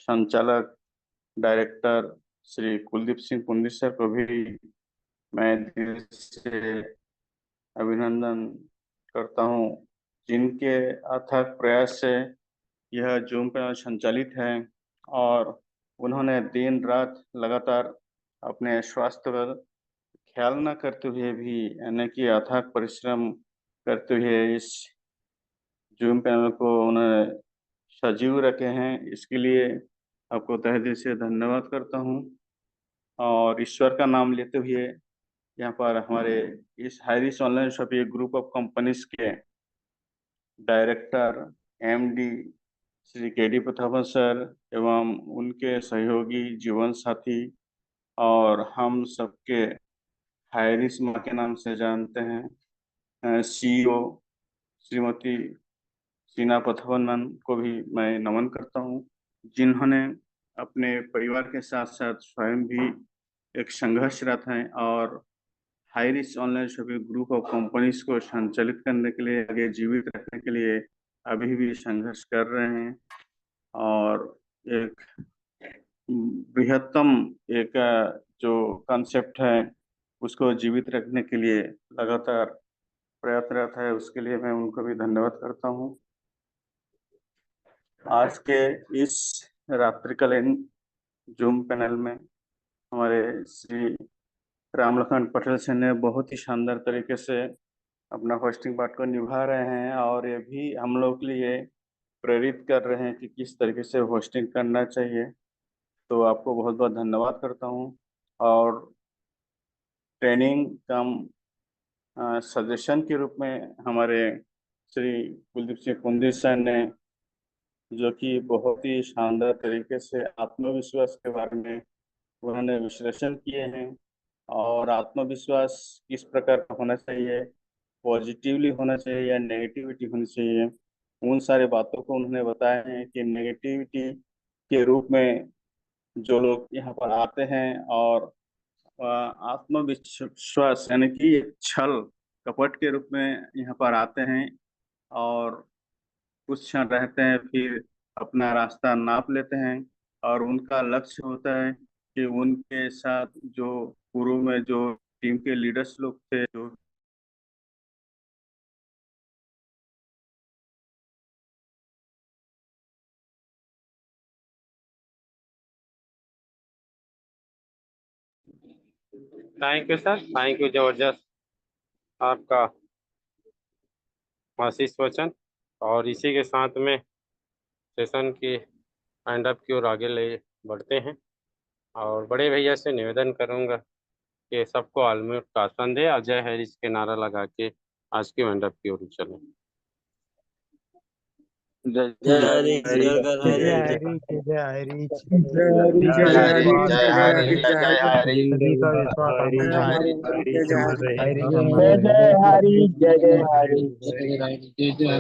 संचालक डायरेक्टर श्री कुलदीप सिंह पुंडी सर को भी मैं दिल से अभिनंदन करता हूं, जिनके अथक प्रयास से यह जूम पैनल संचालित है और उन्होंने दिन रात लगातार अपने स्वास्थ्य पर ख्याल न करते हुए भी यानी कि अथक परिश्रम करते हुए इस जूम पैनल को उन्होंने सजीव रखे हैं। इसके लिए आपको तहे दिल से धन्यवाद करता हूं और ईश्वर का नाम लेते हुए यहाँ पर हमारे इस Highrich online shopping group of companies के director MD Shri K D. Prathapan sir एवं उनके सहयोगी जीवन साथी और हम सबके हायरिस माँ के नाम से जानते हैं सीईओ श्रीमती शीना प्रतापन मैम को भी मैं नमन करता हूँ, जिन्होंने अपने परिवार के साथ साथ स्वयं भी एक संघर्षरत हैं और Highrich online shopping group of companies को संचालित करने के लिए, आगे जीवित रखने के लिए अभी भी संघर्ष कर रहे हैं और एक बृहत्तम एक जो कॉन्सेप्ट है उसको जीवित रखने के लिए लगातार प्रयत्नरत है। उसके लिए मैं उनको भी धन्यवाद करता हूँ। आज के इस रात्रिकालीन जूम पैनल में हमारे श्री रामलखन पटेल सर ने बहुत ही शानदार तरीके से अपना होस्टिंग पार्ट को निभा रहे हैं और ये भी हम लोग के लिए प्रेरित कर रहे हैं कि किस तरीके से होस्टिंग करना चाहिए। तो आपको बहुत बहुत धन्यवाद करता हूँ और ट्रेनिंग कम सजेशन के रूप में हमारे श्री कुलदीप सिंह कुंदी सर ने, जो कि बहुत ही शानदार तरीके से आत्मविश्वास के बारे में उन्होंने विश्लेषण किए हैं। और आत्मविश्वास किस प्रकार का होना चाहिए, पॉजिटिवली होना चाहिए या नेगेटिविटी होनी चाहिए, उन सारी बातों को उन्होंने बताया है कि नेगेटिविटी के रूप में जो लोग यहाँ पर आते हैं और आत्मविश्वास यानी कि एक छल कपट के रूप में यहाँ पर आते हैं और कुछ क्षण रहते हैं, फिर अपना रास्ता नाप लेते हैं और उनका लक्ष्य होता है कि उनके साथ जो पूर्व में जो टीम के लीडर्स लोग थे, जो thank you sir, thank you जबरदस्त आपका आशीष वचन। और इसी के साथ में सेशन की एंड अप की ओर आगे ले बढ़ते हैं और बड़े भैया से निवेदन करूंगा कि सबको आलम्यूट का आसन दे, अजय हैरिस के नारा लगा के आज की एंड अप की ओर चलें। जय जय हरि, जय जय हरि, जय हरी, जय हरी। जय हरि, जय हरि, जय हरि। सभी का विश्वास जय हरि, हरी जय चंद्र हरि, हरी। जय हरि, जय हरि।